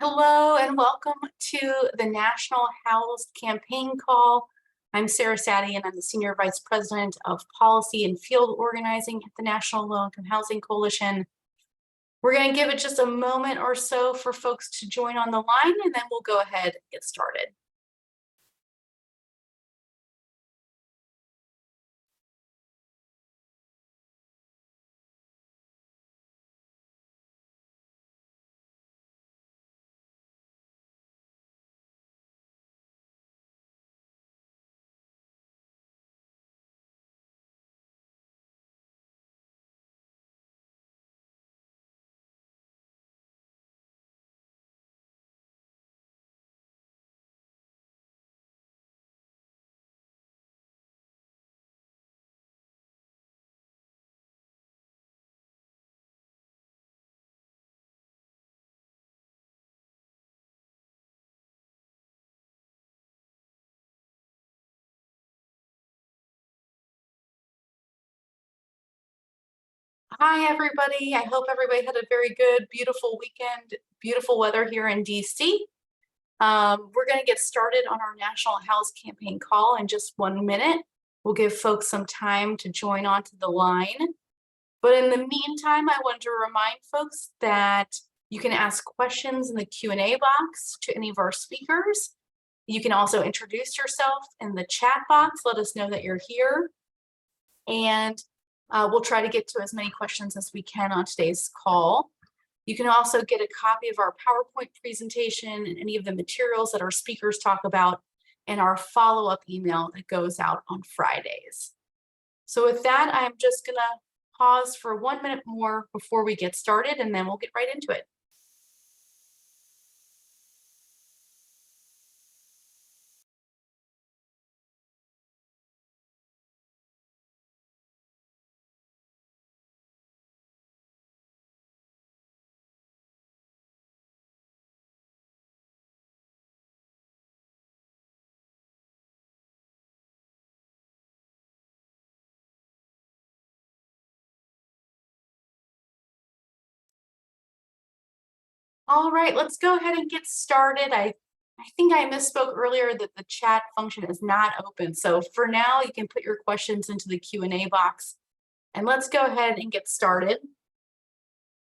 Hello and welcome to the National HoUSed campaign call. I'm Sarah Saddy and I'm the Senior Vice President of Policy and Field Organizing at the National Low Income Housing Coalition. We're going to give it just a moment or so for folks to join on the line, and then we'll go ahead and get started. Hi, everybody. I hope everybody had a very good, beautiful weekend, beautiful weather here in DC. We're going to get started on our National HoUSed campaign call in just 1 minute. We'll give folks some time to join onto the line. But in the meantime, I want to remind folks that you can ask questions in the Q&A box to any of our speakers. You can also introduce yourself in the chat box. Let us know that you're here. And we'll try to get to as many questions as we can on today's call. You can also get a copy of our PowerPoint presentation and any of the materials that our speakers talk about in our follow-up email that goes out on Fridays. So with that, I'm just going to pause for 1 minute more before we get started, and then we'll get right into it. All right, let's go ahead and get started. I think I misspoke earlier that the chat function is not open. So for now, you can put your questions into the Q&A box. And let's go ahead and get started.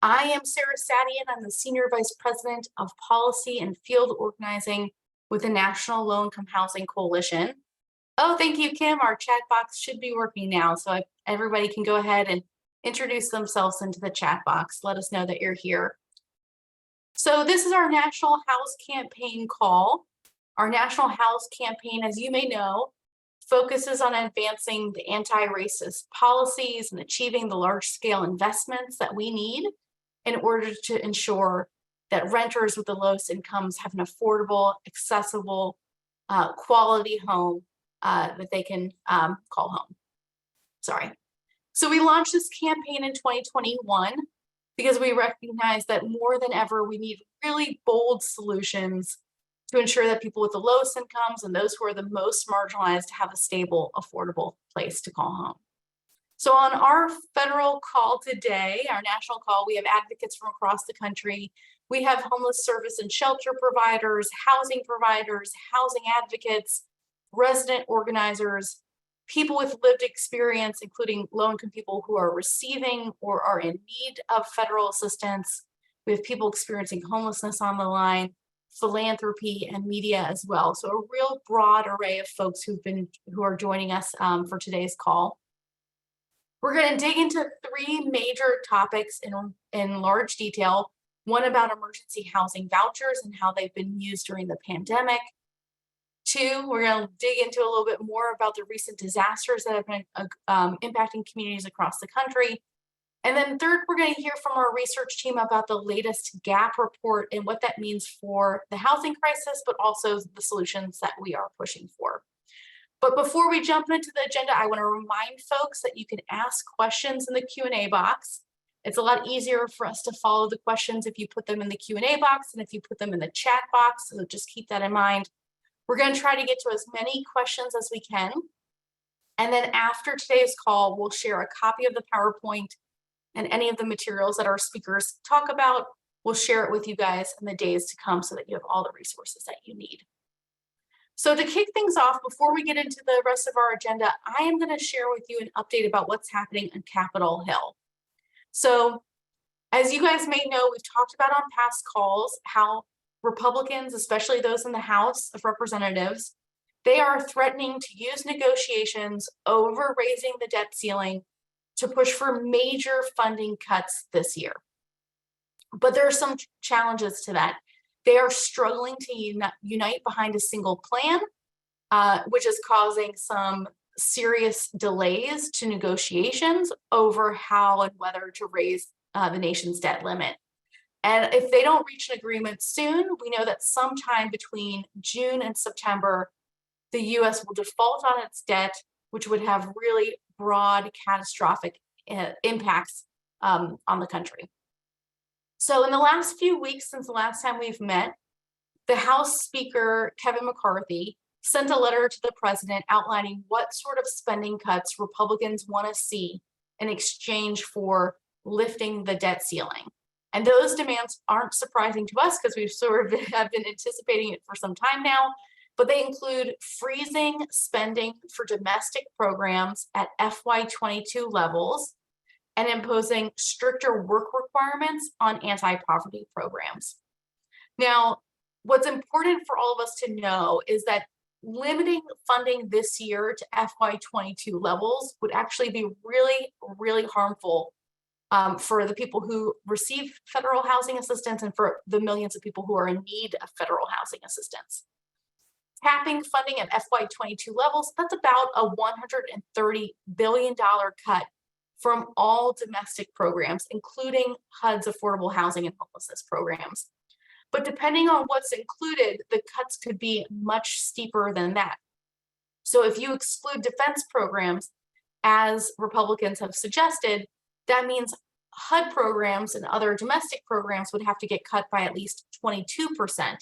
I am Sarah Saddy, and I'm the Senior Vice President of Policy and Field Organizing with the National Low Income Housing Coalition. Oh, thank you, Kim. Our chat box should be working now. So everybody can go ahead and introduce themselves into the chat box. Let us know that you're here. So this is our National HoUSed campaign call. Our National HoUSed campaign, as you may know, focuses on advancing the anti-racist policies and achieving the large-scale investments that we need in order to ensure that renters with the lowest incomes have an affordable, accessible, quality home that they can call home. Sorry. So we launched this campaign in 2021 because we recognize that more than ever, we need really bold solutions to ensure that people with the lowest incomes and those who are the most marginalized have a stable, affordable place to call home. So on our federal call today, our national call, we have advocates from across the country. We have homeless service and shelter providers, housing advocates, resident organizers, people with lived experience, including low-income people who are receiving or are in need of federal assistance. We have people experiencing homelessness on the line, philanthropy, and media as well. So a real broad array of folks who are joining us for today's call. We're going to dig into 3 major topics in large detail. One about emergency housing vouchers and how they've been used during the pandemic. 2, we're going to dig into a little bit more about the recent disasters that have been impacting communities across the country. And then 3rd, we're going to hear from our research team about the latest GAP report and what that means for the housing crisis, but also the solutions that we are pushing for. But before we jump into the agenda, I want to remind folks that you can ask questions in the Q&A box. It's a lot easier for us to follow the questions if you put them in the Q&A box and if you put them in the chat box, so just keep that in mind. We're going to try to get to as many questions as we can. And then after today's call, we'll share a copy of the PowerPoint and any of the materials that our speakers talk about we'll share it with you guys in the days to come so that you have all the resources that you need. So to kick things off, before we get into the rest of our agenda, I am going to share with you an update about what's happening on Capitol Hill. So as you guys may know, we've talked about on past calls how Republicans, especially those in the House of Representatives, they are threatening to use negotiations over raising the debt ceiling to push for major funding cuts this year. But there are some challenges to that. They are struggling to unite behind a single plan, which is causing some serious delays to negotiations over how and whether to raise the nation's debt limit. And if they don't reach an agreement soon, we know that sometime between June and September, the US will default on its debt, which would have really broad, catastrophic impacts on the country. So in the last few weeks since the last time we've met, the House Speaker, Kevin McCarthy, sent a letter to the president outlining what sort of spending cuts Republicans want to see in exchange for lifting the debt ceiling. And those demands aren't surprising to us because we've sort of have been anticipating it for some time now, but they include freezing spending for domestic programs at FY22 levels and imposing stricter work requirements on anti-poverty programs. Now, what's important for all of us to know is that limiting funding this year to FY22 levels would actually be really, really harmful for the people who receive federal housing assistance and for the millions of people who are in need of federal housing assistance. Capping funding at FY22 levels, that's about a $130 billion cut from all domestic programs, including HUD's affordable housing and homelessness programs. But depending on what's included, the cuts could be much steeper than that. So if you exclude defense programs, as Republicans have suggested, that means HUD programs and other domestic programs would have to get cut by at least 22%.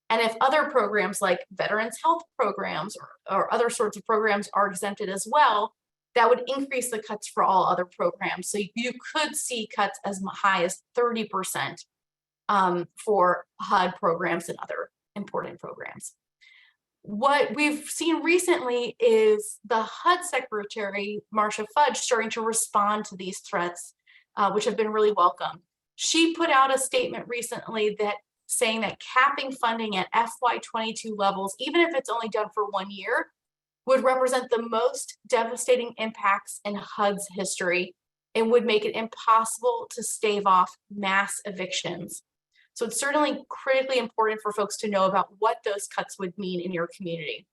And if other programs like veterans health programs or other sorts of programs are exempted as well, that would increase the cuts for all other programs. So you could see cuts as high as 30% for HUD programs and other important programs. What we've seen recently is the HUD Secretary, Marcia Fudge, starting to respond to these threats, which have been really welcome. She put out a statement recently that saying that capping funding at FY22 levels, even if it's only done for 1 year, would represent the most devastating impacts in HUD's history and would make it impossible to stave off mass evictions. So it's certainly critically important for folks to know about what those cuts would mean in your community.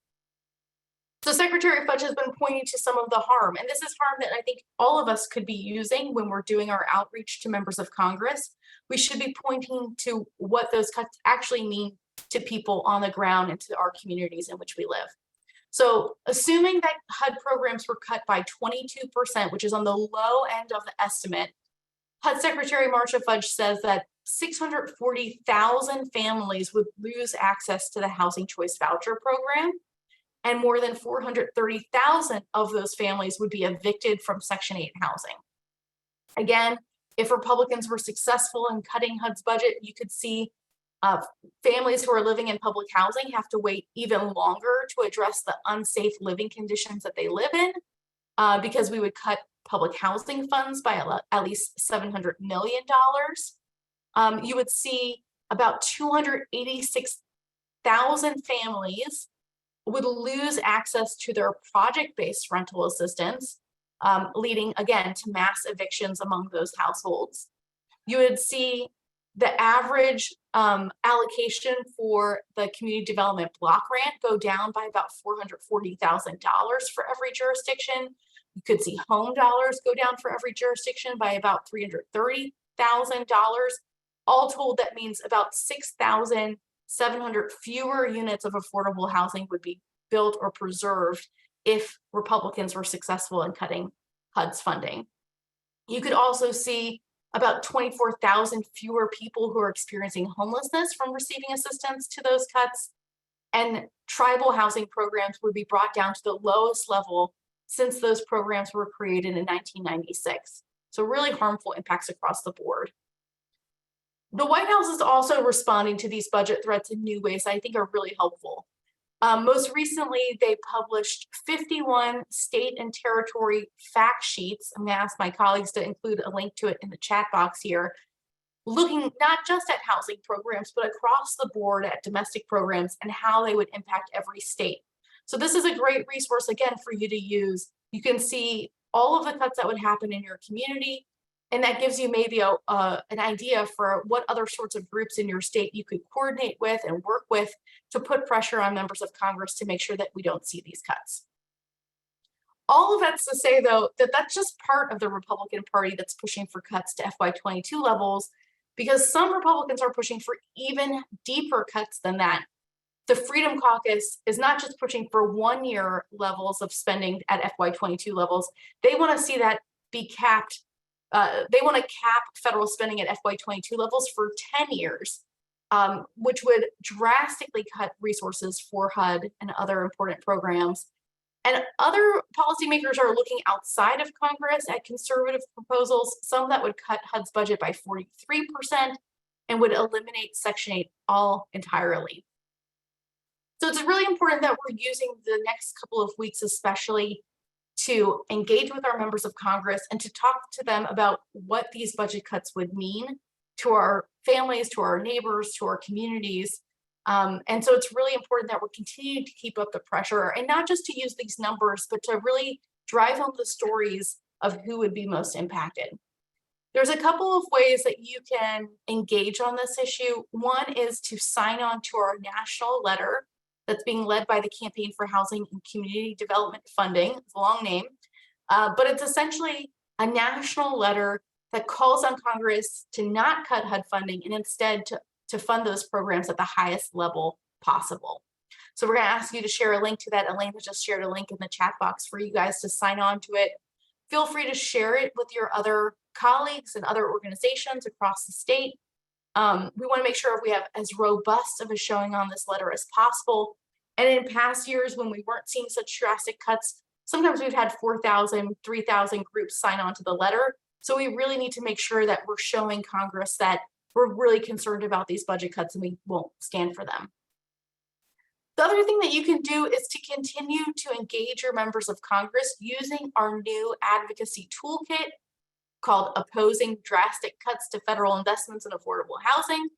So Secretary Fudge has been pointing to some of the harm, and this is harm that I think all of us could be using when we're doing our outreach to members of Congress. We should be pointing to what those cuts actually mean to people on the ground and to our communities in which we live. So assuming that HUD programs were cut by 22%, which is on the low end of the estimate, HUD Secretary Marcia Fudge says that 640,000 families would lose access to the Housing Choice Voucher Program, and more than 430,000 of those families would be evicted from Section 8 housing. Again, if Republicans were successful in cutting HUD's budget, you could see families who are living in public housing have to wait even longer to address the unsafe living conditions that they live in, because we would cut public housing funds by at least $700 million. You would see about 286,000 families would lose access to their project-based rental assistance, leading again to mass evictions among those households. You would see the average allocation for the community development block grant go down by about $440,000 for every jurisdiction. You could see home dollars go down for every jurisdiction by about $330,000. All told, that means about 6,700 fewer units of affordable housing would be built or preserved if Republicans were successful in cutting HUD's funding. You could also see about 24,000 fewer people who are experiencing homelessness from receiving assistance to those cuts, and tribal housing programs would be brought down to the lowest level since those programs were created in 1996. So really harmful impacts across the board. The White House is also responding to these budget threats in new ways I think are really helpful. Most recently, they published 51 state and territory fact sheets. I'm going to ask my colleagues to include a link to it in the chat box here, looking not just at housing programs, but across the board at domestic programs and how they would impact every state. So this is a great resource, again, for you to use. You can see all of the cuts that would happen in your community, and that gives you maybe an idea for what other sorts of groups in your state you could coordinate with and work with to put pressure on members of Congress to make sure that we don't see these cuts. All of that's to say, though, that that's just part of the Republican Party that's pushing for cuts to FY22 levels, because some Republicans are pushing for even deeper cuts than that. The Freedom Caucus is not just pushing for 1-year levels of spending at FY22 levels. They want to see that be capped. They want to cap federal spending at FY22 levels for 10 years, which would drastically cut resources for HUD and other important programs. And other policymakers are looking outside of Congress at conservative proposals, some that would cut HUD's budget by 43% and would eliminate Section 8 entirely. So it's really important that we're using the next couple of weeks especially to engage with our members of Congress and to talk to them about what these budget cuts would mean to our families, to our neighbors, to our communities. And so it's really important that we're continuing to keep up the pressure, and not just to use these numbers, but to really drive home the stories of who would be most impacted. There's a couple of ways that you can engage on this issue. One is to sign on to our national letter that's being led by the Campaign for Housing and Community Development Funding. It's a long name, but it's essentially a national letter that calls on Congress to not cut HUD funding and instead to fund those programs at the highest level possible. So we're going to ask you to share a link to that. Elaine has just shared a link in the chat box for you guys to sign on to it. Feel free to share it with your other colleagues and other organizations across the state. We want to make sure we have as robust of a showing on this letter as possible. And in past years, when we weren't seeing such drastic cuts, sometimes we've had 4,000, 3,000 groups sign on to the letter. So we really need to make sure that we're showing Congress that we're really concerned about these budget cuts and we won't stand for them. The other thing that you can do is to continue to engage your members of Congress using our new advocacy toolkit called Opposing Drastic Cuts to Federal Investments in Affordable Housing.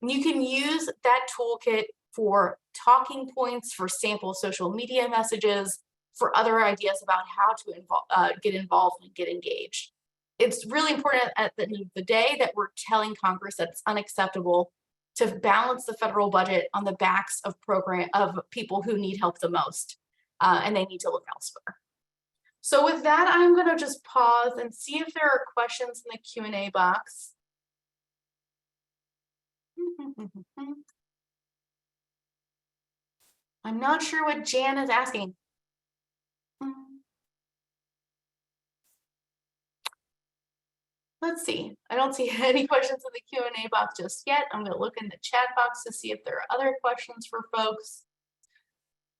And you can use that toolkit for talking points, for sample social media messages, for other ideas about how to get involved and get engaged. It's really important at the end of the day that we're telling Congress that it's unacceptable to balance the federal budget on the backs of people who need help the most, and they need to look elsewhere. So with that, I'm going to just pause and see if there are questions in the Q&A box. I'm not sure what Jan is asking. Let's see. I don't see any questions in the Q&A box just yet. I'm going to look in the chat box to see if there are other questions for folks.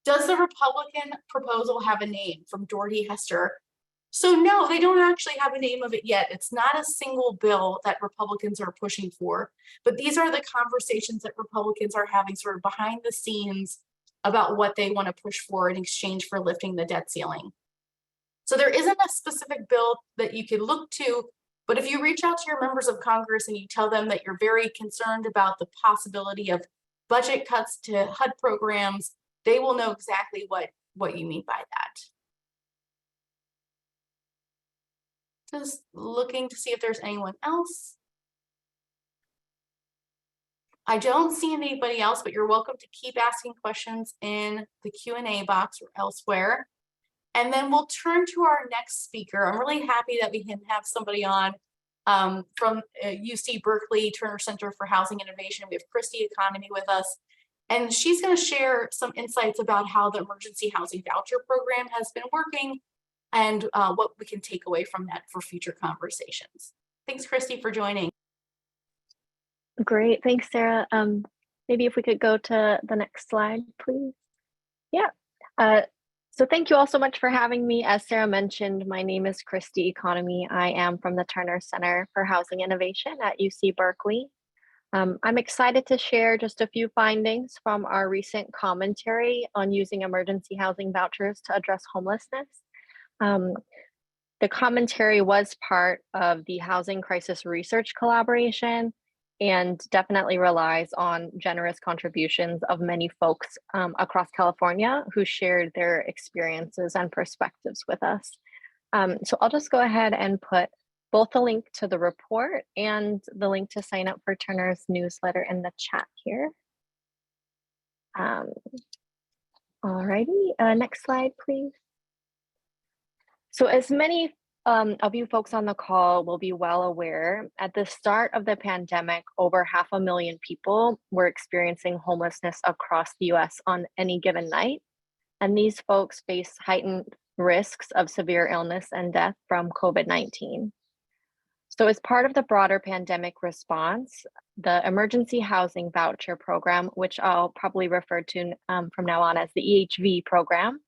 Does the Republican proposal have a name? From Doherty Hester. So no, they don't actually have a name of it yet. It's not a single bill that Republicans are pushing for, but these are the conversations that Republicans are having sort of behind the scenes about what they want to push for in exchange for lifting the debt ceiling. So there isn't a specific bill that you could look to, but if you reach out to your members of Congress and you tell them that you're very concerned about the possibility of budget cuts to HUD programs, they will know exactly what you mean by that. Just looking to see if there's anyone else. I don't see anybody else, but you're welcome to keep asking questions in the Q&A box or elsewhere. And then we'll turn to our next speaker. I'm really happy that we can have somebody on from UC Berkeley Turner Center for Housing Innovation. We have Christy Economy with us, and she's going to share some insights about how the Emergency Housing Voucher Program has been working and what we can take away from that for future conversations. Thanks, Christy, for joining. Great, thanks, Sarah. Maybe if we could go to the next slide, please. Yeah. So thank you all so much for having me. As Sarah mentioned, my name is Christy Economy. I am from the Turner Center for Housing Innovation at UC Berkeley. I'm excited to share just a few findings from our recent commentary on using emergency housing vouchers to address homelessness. Um, the commentary was part of the Housing Crisis Research Collaboration and definitely relies on generous contributions of many folks across California who shared their experiences and perspectives with us. So I'll just go ahead and put both the link to the report and the link to sign up for Turner's newsletter in the chat here. Alrighty, next slide, please. So as many of you folks on the call will be well aware, at the start of the pandemic, over 500,000 people were experiencing homelessness across the US on any given night. And these folks face heightened risks of severe illness and death from COVID-19. So as part of the broader pandemic response, the Emergency Housing Voucher Program, which I'll probably refer to from now on as the EHV program,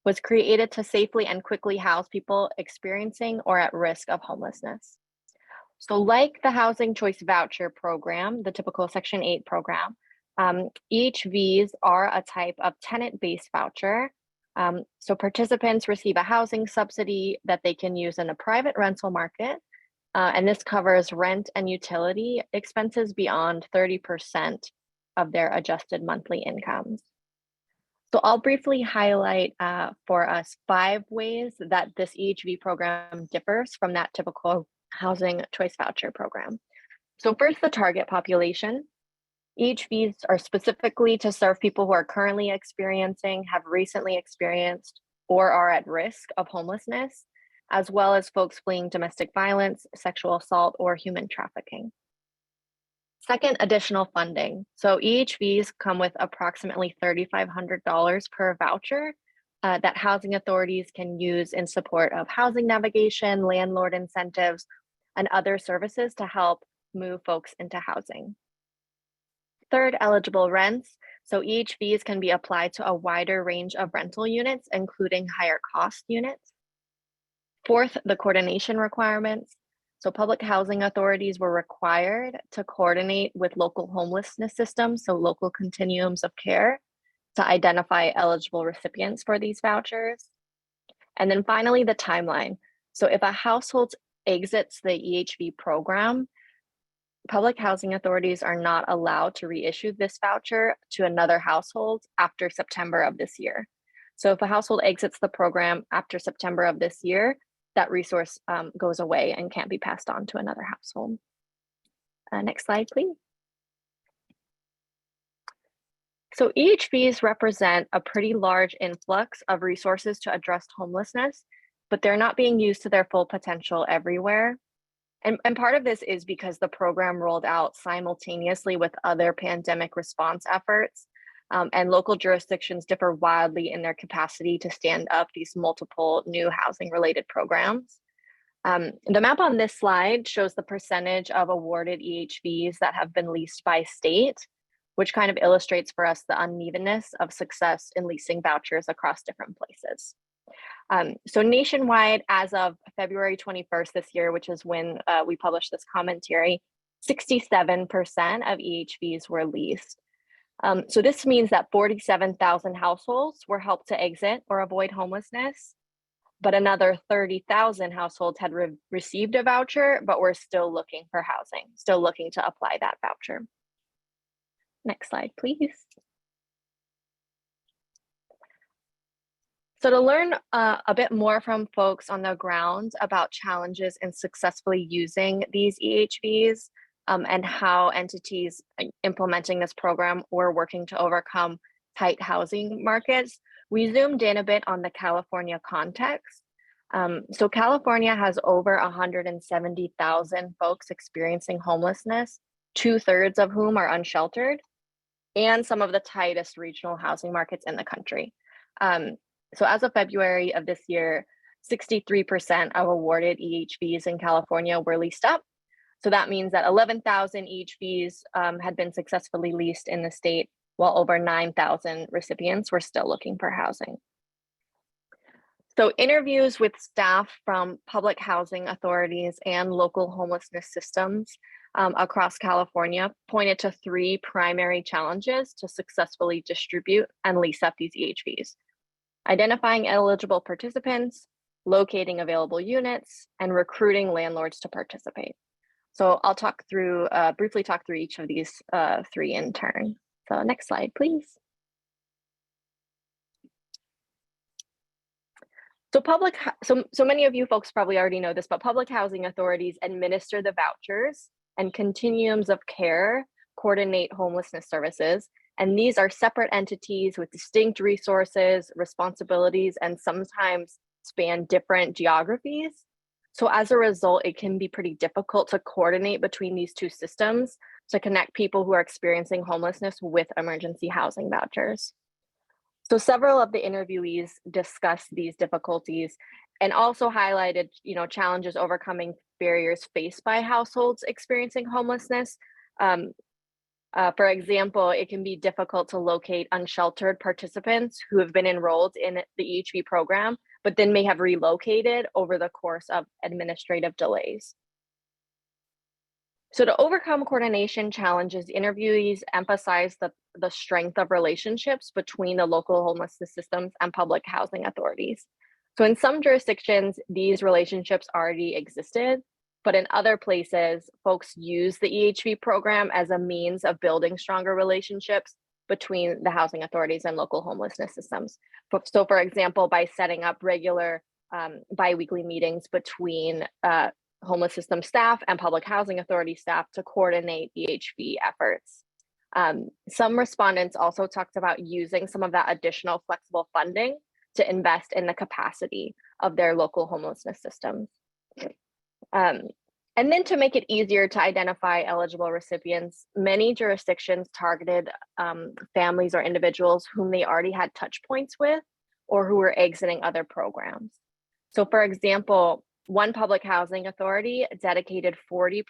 was created to safely and quickly house people experiencing or at risk of homelessness. So like the Housing Choice Voucher Program, the typical Section 8 program, EHVs are a type of tenant-based voucher. So participants receive a housing subsidy that they can use in the private rental market. And this covers rent and utility expenses beyond 30% of their adjusted monthly incomes. So I'll briefly highlight for us 5 ways that this EHV program differs from that typical Housing Choice Voucher program. So first, the target population. EHVs are specifically to serve people who are currently experiencing, have recently experienced, or are at risk of homelessness, as well as folks fleeing domestic violence, sexual assault, or human trafficking. Second, additional funding. So EHVs come with approximately $3,500 per voucher that housing authorities can use in support of housing navigation, landlord incentives, and other services to help move folks into housing. Third, eligible rents. So EHVs can be applied to a wider range of rental units, including higher cost units. Fourth, the coordination requirements. So public housing authorities were required to coordinate with local homelessness systems, so local continuums of care, to identify eligible recipients for these vouchers. And then finally, the timeline. So if a household exits the EHV program, public housing authorities are not allowed to reissue this voucher to another household after September of this year. So if a household exits the program after September of this year, that resource goes away and can't be passed on to another household. Next slide, please. So EHVs represent a pretty large influx of resources to address homelessness, but they're not being used to their full potential everywhere. And part of this is because the program rolled out simultaneously with other pandemic response efforts, and local jurisdictions differ wildly in their capacity to stand up these multiple new housing related programs. The map on this slide shows the percentage of awarded EHVs that have been leased by state, which kind of illustrates for us the unevenness of success in leasing vouchers across different places. So nationwide, as of February 21st this year, which is when we published this commentary, 67% of EHVs were leased. So this means that 47,000 households were helped to exit or avoid homelessness, but another 30,000 households had received a voucher, but were still looking for housing, still looking to apply that voucher. Next slide, please. So to learn a bit more from folks on the ground about challenges in successfully using these EHVs and how entities implementing this program were working to overcome tight housing markets, we zoomed in a bit on the California context. So California has over 170,000 folks experiencing homelessness, 2/3 of whom are unsheltered, and some of the tightest regional housing markets in the country. So as of February of this year, 63% of awarded EHVs in California were leased up. So that means that 11,000 EHVs had been successfully leased in the state, while over 9,000 recipients were still looking for housing. So interviews with staff from public housing authorities and local homelessness systems across California pointed to 3 primary challenges to successfully distribute and lease up these EHVs: identifying eligible participants, locating available units, and recruiting landlords to participate. So I'll briefly talk through each of these 3 in turn. So next slide, please. So many of you folks probably already know this, but public housing authorities administer the vouchers, and continuums of care coordinate homelessness services. And these are separate entities with distinct resources, responsibilities, and sometimes span different geographies. So as a result, it can be pretty difficult to coordinate between these 2 systems to connect people who are experiencing homelessness with emergency housing vouchers. So several of the interviewees discussed these difficulties and also highlighted, challenges overcoming barriers faced by households experiencing homelessness. For example, it can be difficult to locate unsheltered participants who have been enrolled in the EHV program, but then may have relocated over the course of administrative delays. So to overcome coordination challenges, interviewees emphasized the strength of relationships between the local homelessness systems and public housing authorities. So in some jurisdictions, these relationships already existed, but in other places, folks use the EHV program as a means of building stronger relationships between the housing authorities and local homelessness systems. So for example, by setting up regular bi-weekly meetings between homeless system staff and public housing authority staff to coordinate EHV efforts. Some respondents also talked about using some of that additional flexible funding to invest in the capacity of their local homelessness systems. And then to make it easier to identify eligible recipients, many jurisdictions targeted families or individuals whom they already had touch points with or who were exiting other programs. So for example, one public housing authority dedicated 40%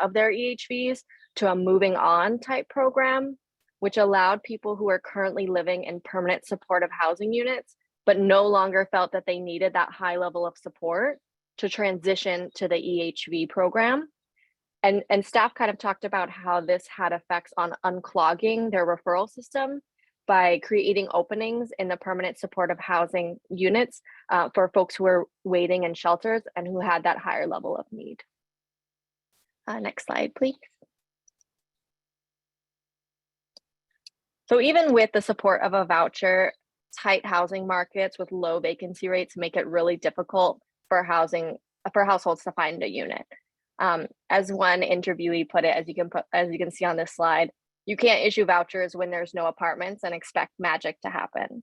of their EHVs to a moving on type program, which allowed people who are currently living in permanent supportive housing units, but no longer felt that they needed that high level of support to transition to the EHV program. And staff kind of talked about how this had effects on unclogging their referral system by creating openings in the permanent supportive housing units for folks who are waiting in shelters and who had that higher level of need. Next slide, please. So even with the support of a voucher, tight housing markets with low vacancy rates make it really difficult for households to find a unit. As one interviewee put it, as you can see on this slide, you can't issue vouchers when there's no apartments and expect magic to happen.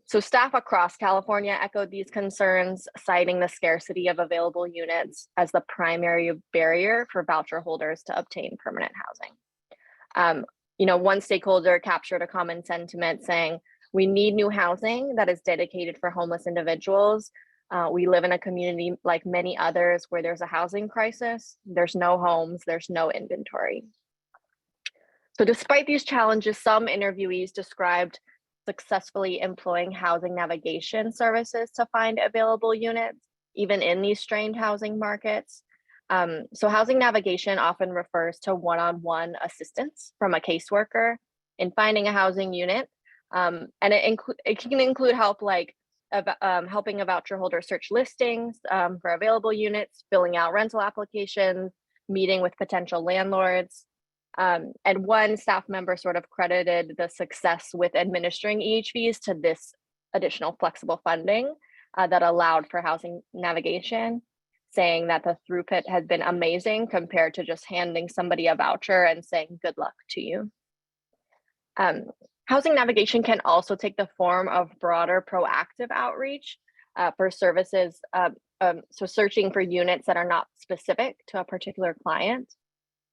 So staff across California echoed these concerns, citing the scarcity of available units as the primary barrier for voucher holders to obtain permanent housing. One stakeholder captured a common sentiment saying, "We need new housing that is dedicated for homeless individuals. We live in a community like many others where there's a housing crisis, there's no homes, there's no inventory." So despite these challenges, some interviewees described successfully employing housing navigation services to find available units, even in these strained housing markets. So housing navigation often refers to one-on-one assistance from a caseworker in finding a housing unit. And it can include help like helping a voucher holder search listings for available units, filling out rental applications, meeting with potential landlords. And one staff member sort of credited the success with administering EHVs to this additional flexible funding that allowed for housing navigation, saying that the throughput has been amazing compared to just handing somebody a voucher and saying good luck to you. Housing navigation can also take the form of broader proactive outreach for services, so searching for units that are not specific to a particular client.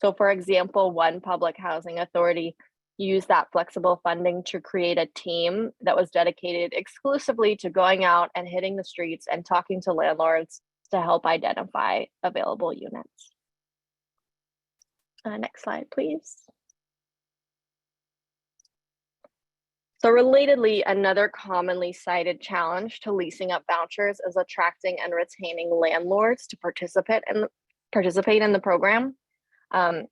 So for example, one public housing authority used that flexible funding to create a team that was dedicated exclusively to going out and hitting the streets and talking to landlords to help identify available units. Next slide, please. So relatedly, another commonly cited challenge to leasing up vouchers is attracting and retaining landlords to participate in the program.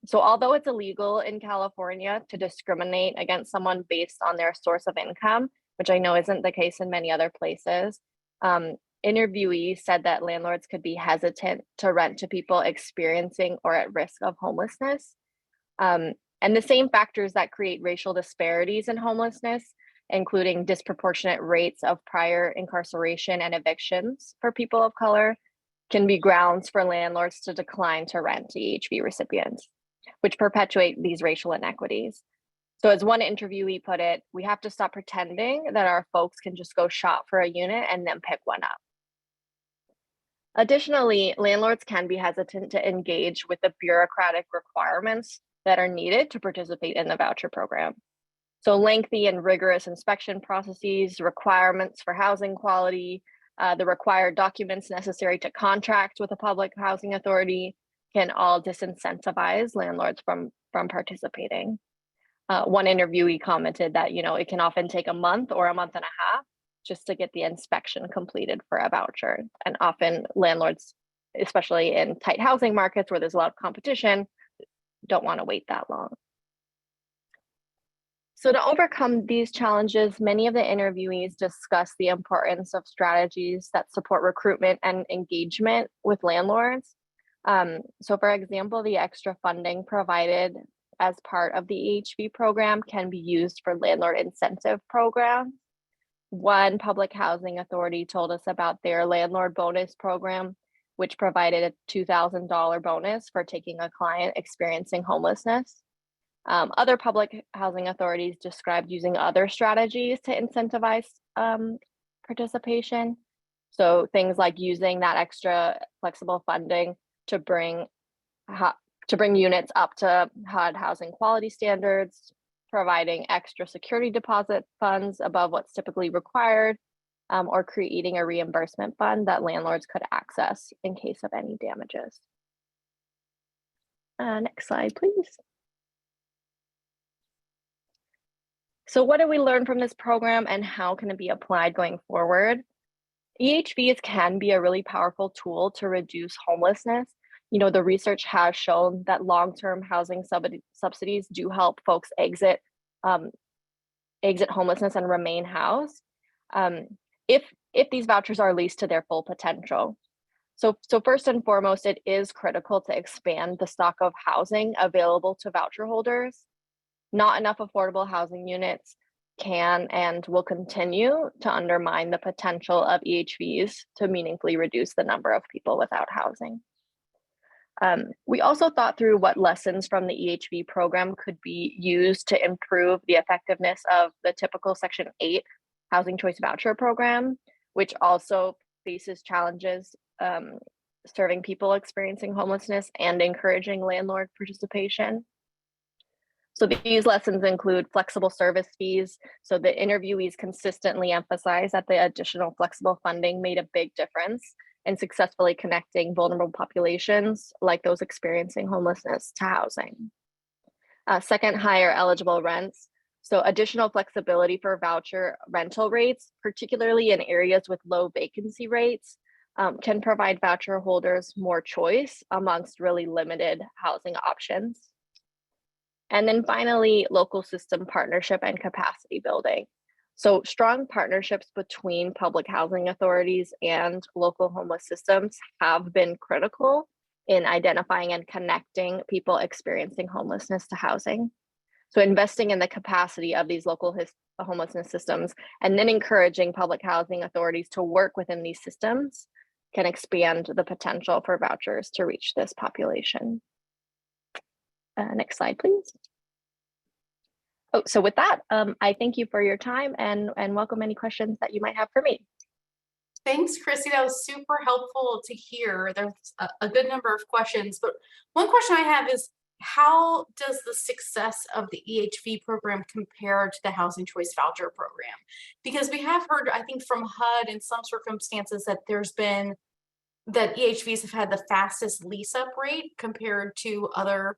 So although it's illegal in California to discriminate against someone based on their source of income, which I know isn't the case in many other places, interviewees said that landlords could be hesitant to rent to people experiencing or at risk of homelessness. And the same factors that create racial disparities in homelessness, including disproportionate rates of prior incarceration and evictions for people of color, can be grounds for landlords to decline to rent to EHV recipients, which perpetuate these racial inequities. So as one interviewee put it, we have to stop pretending that our folks can just go shop for a unit and then pick one up. Additionally, landlords can be hesitant to engage with the bureaucratic requirements that are needed to participate in the voucher program. So lengthy and rigorous inspection processes, requirements for housing quality, the required documents necessary to contract with a public housing authority can all disincentivize landlords from participating. One interviewee commented that, it can often take a month or a month and a half just to get the inspection completed for a voucher. And often landlords, especially in tight housing markets where there's a lot of competition, don't want to wait that long. So to overcome these challenges, many of the interviewees discuss the importance of strategies that support recruitment and engagement with landlords. So for example, the extra funding provided as part of the EHV program can be used for landlord incentive programs. One public housing authority told us about their landlord bonus program, which provided a $2,000 bonus for taking a client experiencing homelessness. Other public housing authorities described using other strategies to incentivize participation. So things like using that extra flexible funding to bring units up to HUD housing quality standards, providing extra security deposit funds above what's typically required, or creating a reimbursement fund that landlords could access in case of any damages. Next slide, please. So what did we learn from this program and how can it be applied going forward? EHVs can be a really powerful tool to reduce homelessness. The research has shown that long-term housing subsidies do help folks exit homelessness and remain housed if these vouchers are leased to their full potential. So first and foremost, it is critical to expand the stock of housing available to voucher holders. Not enough affordable housing units can and will continue to undermine the potential of EHVs to meaningfully reduce the number of people without housing. We also thought through what lessons from the EHV program could be used to improve the effectiveness of the typical Section 8 Housing Choice Voucher program, which also faces challenges serving people experiencing homelessness and encouraging landlord participation. So these lessons include flexible service fees. So the interviewees consistently emphasize that the additional flexible funding made a big difference in successfully connecting vulnerable populations like those experiencing homelessness to housing. Second, higher eligible rents. So additional flexibility for voucher rental rates, particularly in areas with low vacancy rates, can provide voucher holders more choice amongst really limited housing options. And then finally, local system partnership and capacity building. So strong partnerships between public housing authorities and local homeless systems have been critical in identifying and connecting people experiencing homelessness to housing. So investing in the capacity of these local homelessness systems and then encouraging public housing authorities to work within these systems can expand the potential for vouchers to reach this population. Next slide, please. Oh, so with that, I thank you for your time and welcome any questions that you might have for me. Thanks, Chrissy. That was super helpful to hear. There's a good number of questions, but one question I have is, how does the success of the EHV program compare to the Housing Choice Voucher program? Because we have heard, I think, from HUD in some circumstances that that EHVs have had the fastest lease up rate compared to other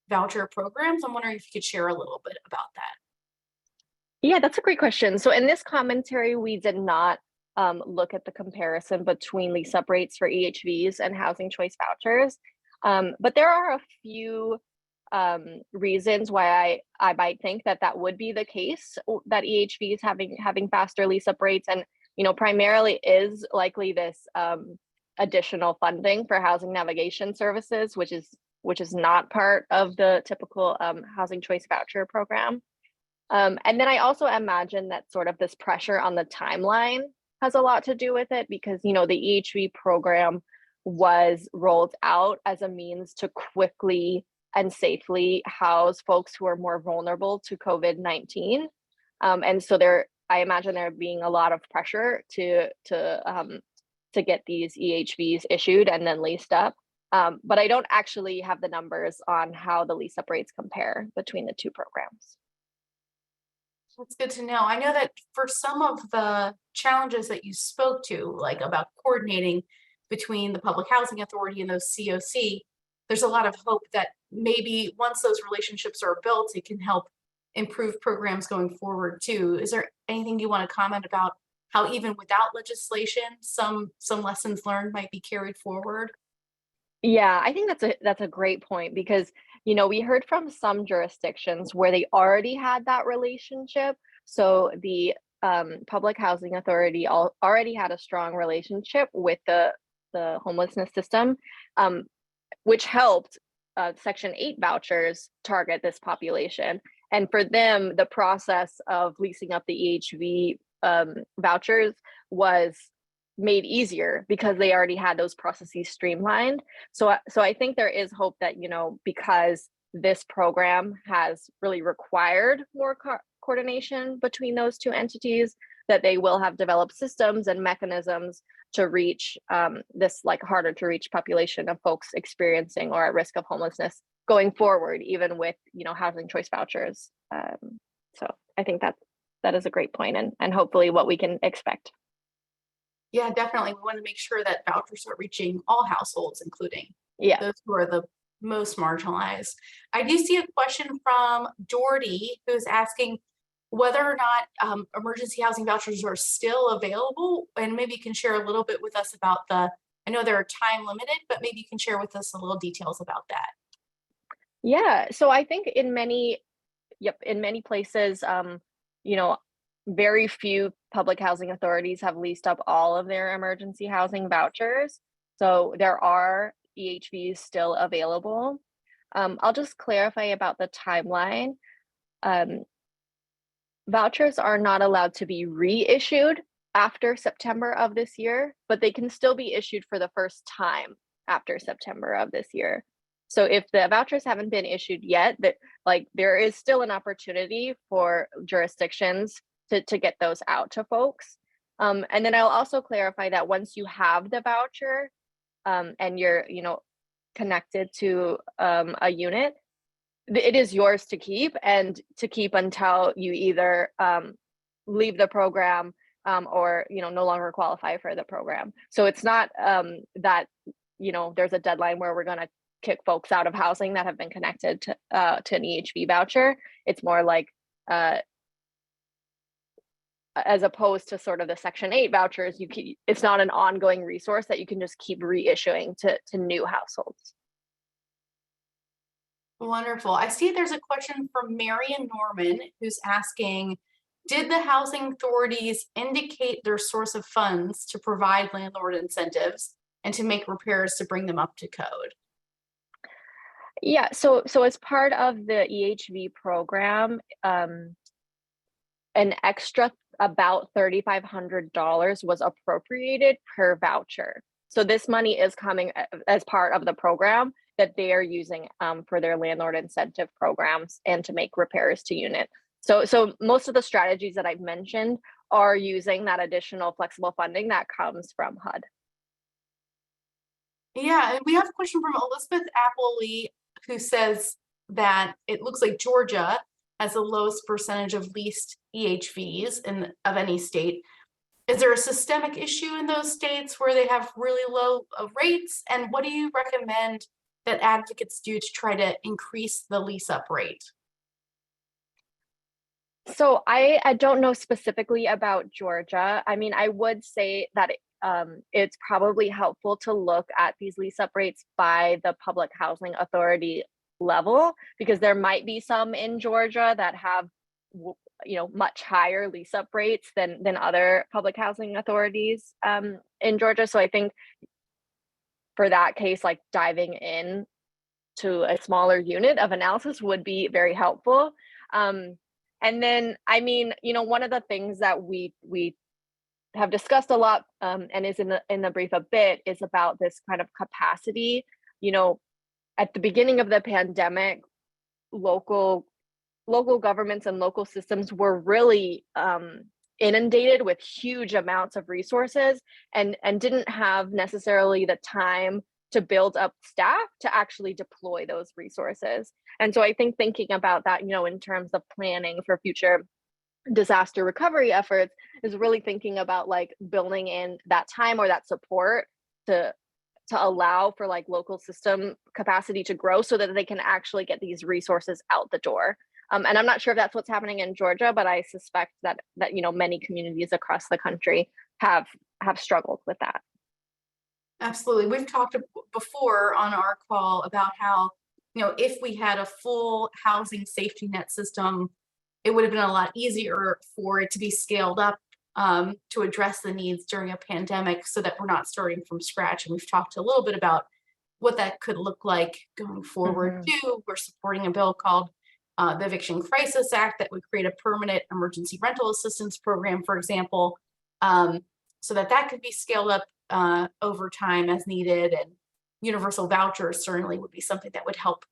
voucher programs. I'm wondering if you could share a little bit about that. Yeah, that's a great question. So in this commentary, we did not look at the comparison between lease up rates for EHVs and housing choice vouchers. But there are a few reasons why I might think that that would be the case, that EHVs having faster lease up rates, and primarily is likely this additional funding for housing navigation services, which is not part of the typical housing choice voucher program. And then I also imagine that sort of this pressure on the timeline has a lot to do with it, because the EHV program was rolled out as a means to quickly and safely house folks who are more vulnerable to COVID-19. And so I imagine there being a lot of pressure to get these EHVs issued and then leased up. But I don't actually have the numbers on how the lease up rates compare between the two programs. That's good to know. I know that for some of the challenges that you spoke to, like about coordinating between the Public Housing Authority and those COC, there's a lot of hope that maybe once those relationships are built, it can help improve programs going forward too. Is there anything you want to comment about how even without legislation, some lessons learned might be carried forward? Yeah, I think that's a great point, because we heard from some jurisdictions where they already had that relationship. So the public housing authority already had a strong relationship with the homelessness system, um, which helped Section 8 vouchers target this population. And for them, the process of leasing up the EHV vouchers was made easier because they already had those processes streamlined. So I think there is hope that, because this program has really required more coordination between those two entities, that they will have developed systems and mechanisms to reach this like harder to reach population of folks experiencing or at risk of homelessness going forward, even with housing choice vouchers. So I think that is a great point, and hopefully what we can expect. Yeah, definitely. We want to make sure that vouchers are reaching all households, including Yeah. those who are the most marginalized. I do see a question from Doherty, who's asking whether or not emergency housing vouchers are still available, and maybe you can share a little bit with us about I know they're time limited, but maybe you can share with us a little details about that. Yeah. So I think in many places, you know, very few public housing authorities have leased up all of their emergency housing vouchers. So there are EHVs still available. I'll just clarify about the timeline. Um, Vouchers are not allowed to be reissued after September of this year, but they can still be issued for the first time after September of this year. So if the vouchers haven't been issued yet, there is still an opportunity for jurisdictions to get those out to folks. And then I'll also clarify that once you have the voucher, and you're connected to a unit, it is yours to keep, and to keep until you either leave the program, or no longer qualify for the program. So it's not that there's a deadline where we're going to kick folks out of housing that have been connected to an EHV voucher. It's more like as opposed to sort of the Section 8 vouchers, it's not an ongoing resource that you can just keep reissuing to new households. Wonderful. I see there's a question from Marion Norman, who's asking, did the housing authorities indicate their source of funds to provide landlord incentives and to make repairs to bring them up to code? Yeah, so as part of the EHV program, an extra about $3,500 was appropriated per voucher. So this money is coming as part of the program that they are using for their landlord incentive programs and to make repairs to units. So most of the strategies that I've mentioned are using that additional flexible funding that comes from HUD. Yeah, and we have a question from Elizabeth Appley, who says that it looks like Georgia has the lowest percentage of leased EHVs of any state. Is there a systemic issue in those states where they have really low rates? And what do you recommend that advocates do to try to increase the lease up rate? So I don't know specifically about Georgia. I mean, I would say that it's probably helpful to look at these lease up rates by the public housing authority level, because there might be some in Georgia that have much higher lease up rates than other public housing authorities in Georgia. So I think for that case, like diving in to a smaller unit of analysis would be very helpful. Um, and then, I mean, one of the things that we have discussed a lot, and is in the brief a bit, is about this kind of capacity. At the beginning of the pandemic, local governments and local systems were really inundated with huge amounts of resources, and didn't have necessarily the time to build up staff to actually deploy those resources. And so I think thinking about that, in terms of planning for future disaster recovery efforts, is really thinking about like building in that time or that support to allow for like local system capacity to grow so that they can actually get these resources out the door. And I'm not sure if that's what's happening in Georgia, but I suspect that many communities across the country have struggled with that. Absolutely. We've talked before on our call about how, if we had a full housing safety net system, it would have been a lot easier for it to be scaled up to address the needs during a pandemic, so that we're not starting from scratch. And we've talked a little bit about what that could look like going forward too. We're supporting a bill called the Eviction Crisis Act that would create a permanent emergency rental assistance program, for example, so that could be scaled up over time as needed. And universal vouchers certainly would be something that would help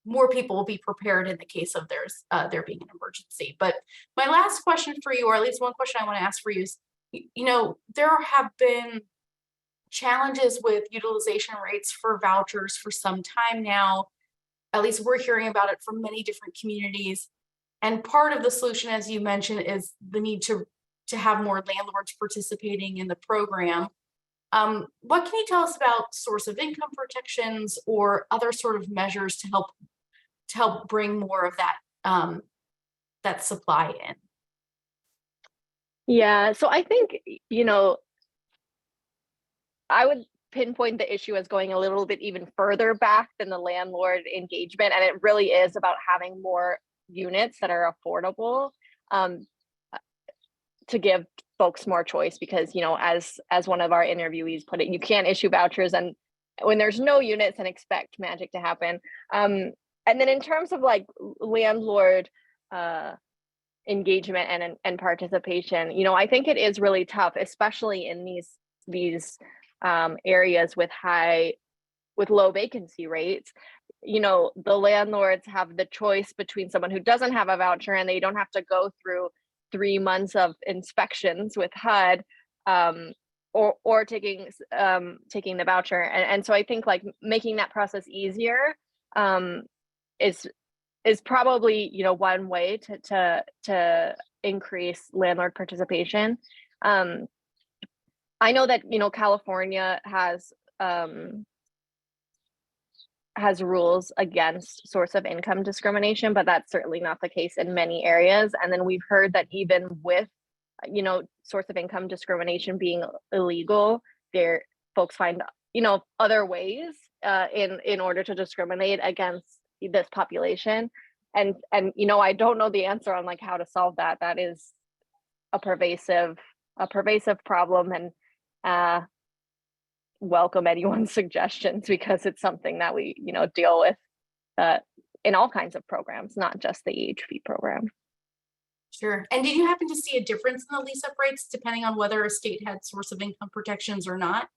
more people be prepared in the case of there being an emergency. But my last question for you, or at least one question I want to ask for you, is, there have been challenges with utilization rates for vouchers for some time now. At least we're hearing about it from many different communities. And part of the solution, as you mentioned, is the need to have more landlords participating in the program. What can you tell us about source of income protections or other sort of measures to help bring more of that supply in? Yeah, so I think, I would pinpoint the issue as going a little bit even further back than the landlord engagement. And it really is about having more units that are affordable, to give folks more choice, because, as one of our interviewees put it, you can't issue vouchers and when there's no units and expect magic to happen. And then in terms of like landlord engagement and participation, I think it is really tough, especially in these areas with low vacancy rates. The landlords have the choice between someone who doesn't have a voucher and they don't have to go through 3 months of inspections with HUD, or taking the voucher. And so I think like making that process easier is probably one way to increase landlord participation. I know that California has rules against source of income discrimination, but that's certainly not the case in many areas. And then we've heard that even with source of income discrimination being illegal, there folks find other ways in order to discriminate against this population. And I don't know the answer on like how to solve that. That is a pervasive problem, and welcome anyone's suggestions, because it's something that we deal with in all kinds of programs, not just the EHP program. Sure. And did you happen to see a difference in the lease up rates depending on whether a state had source of income protections or not?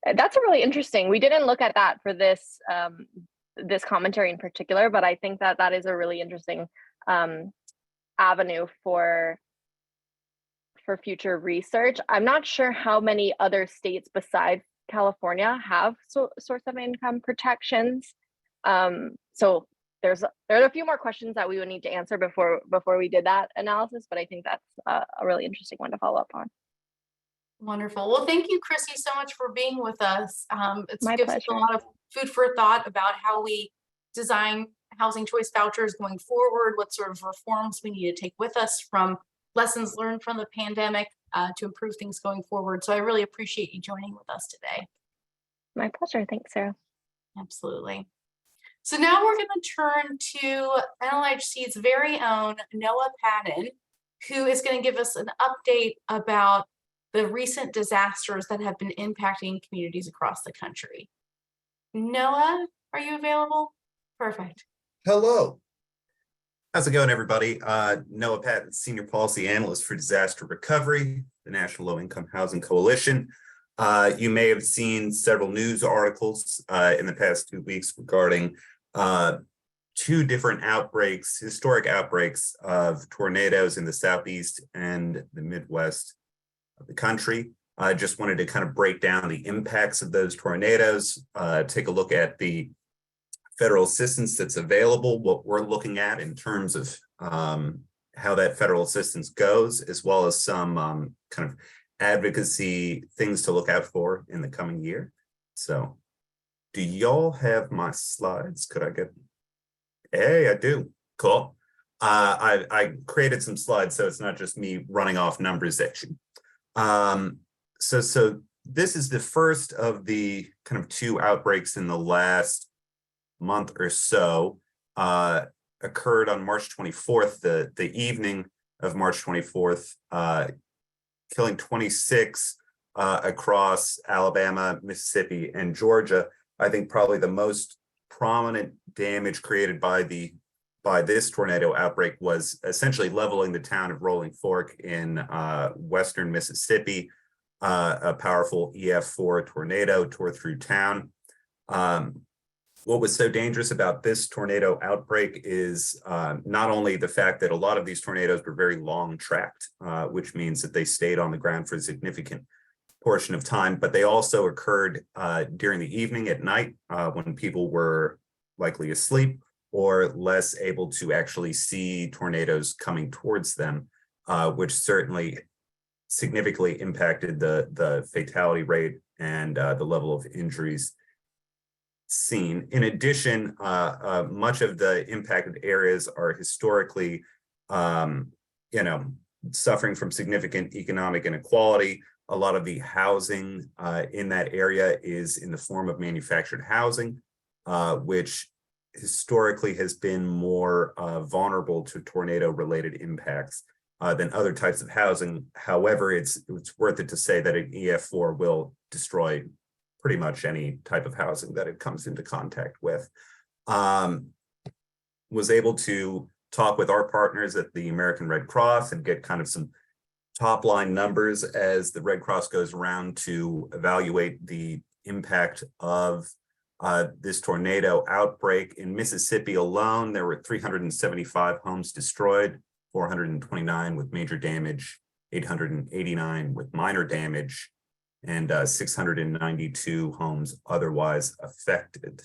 That's really interesting. We didn't look at that for this this commentary in particular, but I think that is a really interesting avenue for future research. I'm not sure how many other states besides California have source of income protections. So there are a few more questions that we would need to answer before we did that analysis, but I think that's a really interesting one to follow up on. Wonderful. Well, thank you, Chrissy, so much for being with us. It My gives us a pleasure. lot of food for thought about how we design housing choice vouchers going forward, what sort of reforms we need to take with us from lessons learned from the pandemic to improve things going forward. So I really appreciate you joining with us today. My pleasure. Thanks, Sarah. Absolutely. So now we're going to turn to NLHC's very own Noah Patton, who is going to give us an update about the recent disasters that have been impacting communities across the country. Noah, are you available? Perfect. Hello. How's it going, everybody? Noah Patton, Senior Policy Analyst for Disaster Recovery, the National Low Income Housing Coalition. You may have seen several news articles in the past 2 weeks regarding two different outbreaks, historic outbreaks of tornadoes in the Southeast and the Midwest of the country. I just wanted to kind of break down the impacts of those tornadoes, take a look at the federal assistance that's available, what we're looking at in terms of how that federal assistance goes, as well as some kind of advocacy things to look out for in the coming year. So do y'all have my slides? Could I get, hey, I do, cool. I created some slides, so it's not just me running off numbers at you. So this is the first of the kind of two outbreaks in the last month or so. Occurred on March 24th, the evening of March 24th, killing 26 across Alabama, Mississippi, and Georgia. I think probably the most prominent damage created by this tornado outbreak was essentially leveling the town of Rolling Fork in western Mississippi. A powerful EF4 tornado tore through town. What was so dangerous about this tornado outbreak is not only the fact that a lot of these tornadoes were very long tracked, which means that they stayed on the ground for a significant portion of time, but they also occurred during the evening at night when people were likely asleep or less able to actually see tornadoes coming towards them, which certainly significantly impacted the fatality rate and the level of injuries seen. In addition, much of the impacted areas are historically, suffering from significant economic inequality. A lot of the housing in that area is in the form of manufactured housing, which historically has been more vulnerable to tornado-related impacts than other types of housing. However, it's worth it to say that an EF4 will destroy pretty much any type of housing that it comes into contact with. Was able to talk with our partners at the American Red Cross and get kind of some top line numbers as the Red Cross goes around to evaluate the impact of this tornado outbreak. In Mississippi alone, there were 375 homes destroyed, 429 with major damage, 889 with minor damage, and 692 homes otherwise affected.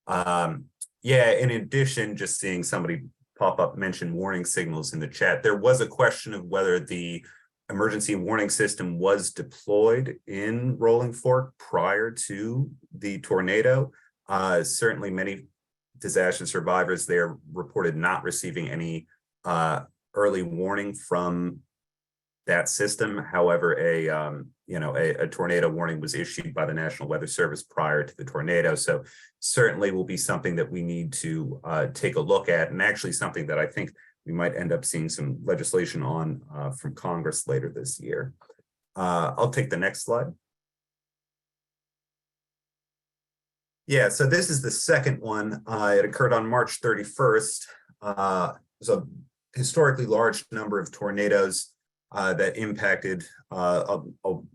In addition, just seeing somebody pop up mention warning signals in the chat, there was a question of whether the emergency warning system was deployed in Rolling Fork prior to the tornado. Certainly many disaster survivors there reported not receiving any early warning from that system. However, a tornado warning was issued by the National Weather Service prior to the tornado. So certainly will be something that we need to take a look at, and actually something that I think we might end up seeing some legislation on from Congress later this year. I'll take the next slide. Yeah, so this is the second one. It occurred on March 31st. There's a historically large number of tornadoes that impacted a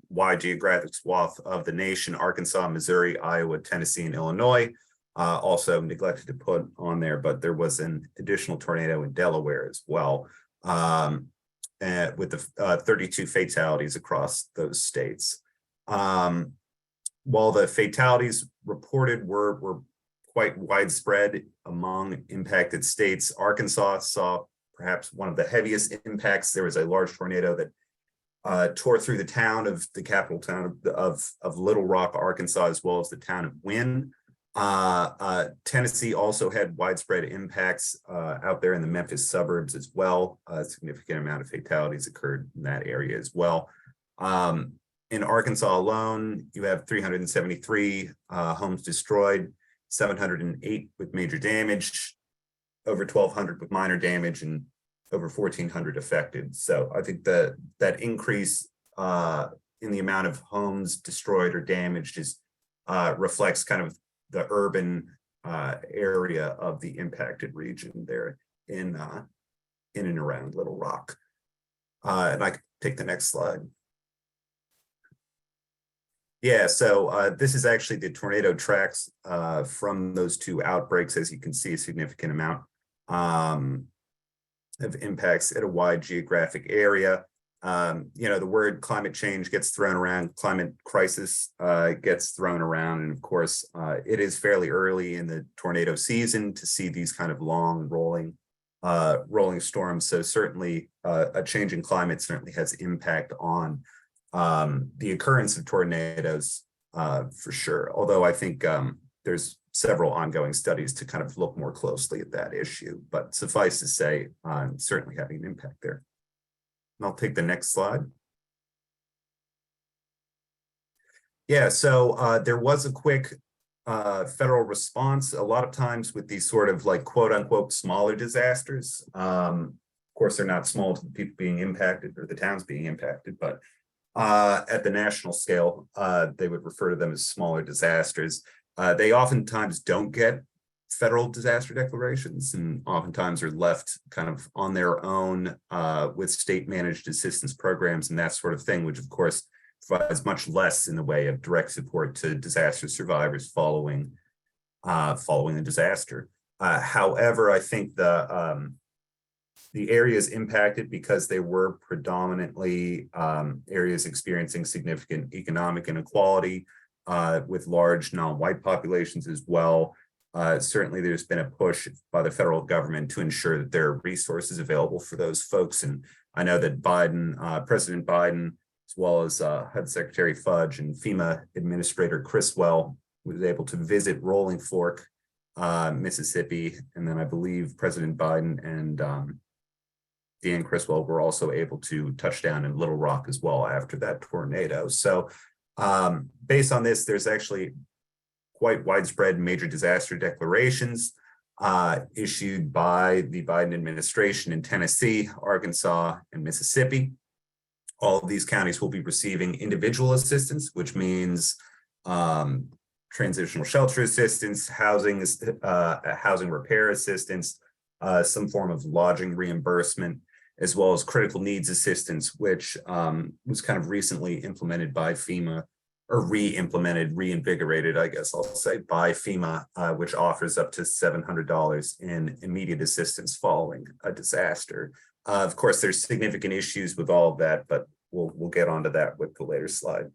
wide geographic swath of the nation: Arkansas, Missouri, Iowa, Tennessee, and Illinois. Also neglected to put on there, but there was an additional tornado in Delaware as well, with the 32 fatalities across those states. While the fatalities reported were quite widespread among impacted states, Arkansas saw perhaps one of the heaviest impacts. There was a large tornado that tore through the capital town of Little Rock, Arkansas, as well as the town of Wynne. Tennessee also had widespread impacts out there in the Memphis suburbs as well. A significant amount of fatalities occurred in that area as well. In Arkansas alone, you have 373 homes destroyed, 708 with major damage, over 1,200 with minor damage, and over 1,400 affected. So I think that increase in the amount of homes destroyed or damaged is reflects kind of the urban area of the impacted region there in and around Little Rock. And I can take the next slide. Yeah, so this is actually the tornado tracks from those two outbreaks. As you can see, a significant amount of impacts at a wide geographic area. The word climate change gets thrown around, climate crisis gets thrown around, and of course, it is fairly early in the tornado season to see these kind of long rolling storms. So certainly, a change in climate certainly has impact on the occurrence of tornadoes for sure. Although I think there's several ongoing studies to kind of look more closely at that issue, but suffice to say, certainly having an impact there. And I'll take the next slide. Yeah, so there was a quick federal response. A lot of times with these sort of like quote unquote smaller disasters, of course, they're not small to the people being impacted or the towns being impacted, but at the national scale, they would refer to them as smaller disasters. They oftentimes don't get federal disaster declarations and oftentimes are left kind of on their own with state managed assistance programs and that sort of thing, which of course provides much less in the way of direct support to disaster survivors following a disaster. However, I think the areas impacted, because they were predominantly areas experiencing significant economic inequality with large non-white populations as well. Certainly there's been a push by the federal government to ensure that there are resources available for those folks. And I know that President Biden, as well as HUD Secretary Fudge and FEMA Administrator Criswell, was able to visit Rolling Fork, Mississippi. And then I believe President Biden and Dan Criswell were also able to touch down in Little Rock as well after that tornado. So based on this, there's actually quite widespread major disaster declarations issued by the Biden administration in Tennessee, Arkansas, and Mississippi. All of these counties will be receiving individual assistance, which means transitional shelter assistance, housing repair assistance, some form of lodging reimbursement, as well as critical needs assistance, which was kind of recently implemented by FEMA, or reinvigorated, I guess I'll say, by FEMA, which offers up to $700 in immediate assistance following a disaster. Of course, there's significant issues with all of that, but we'll get onto that with the later slide.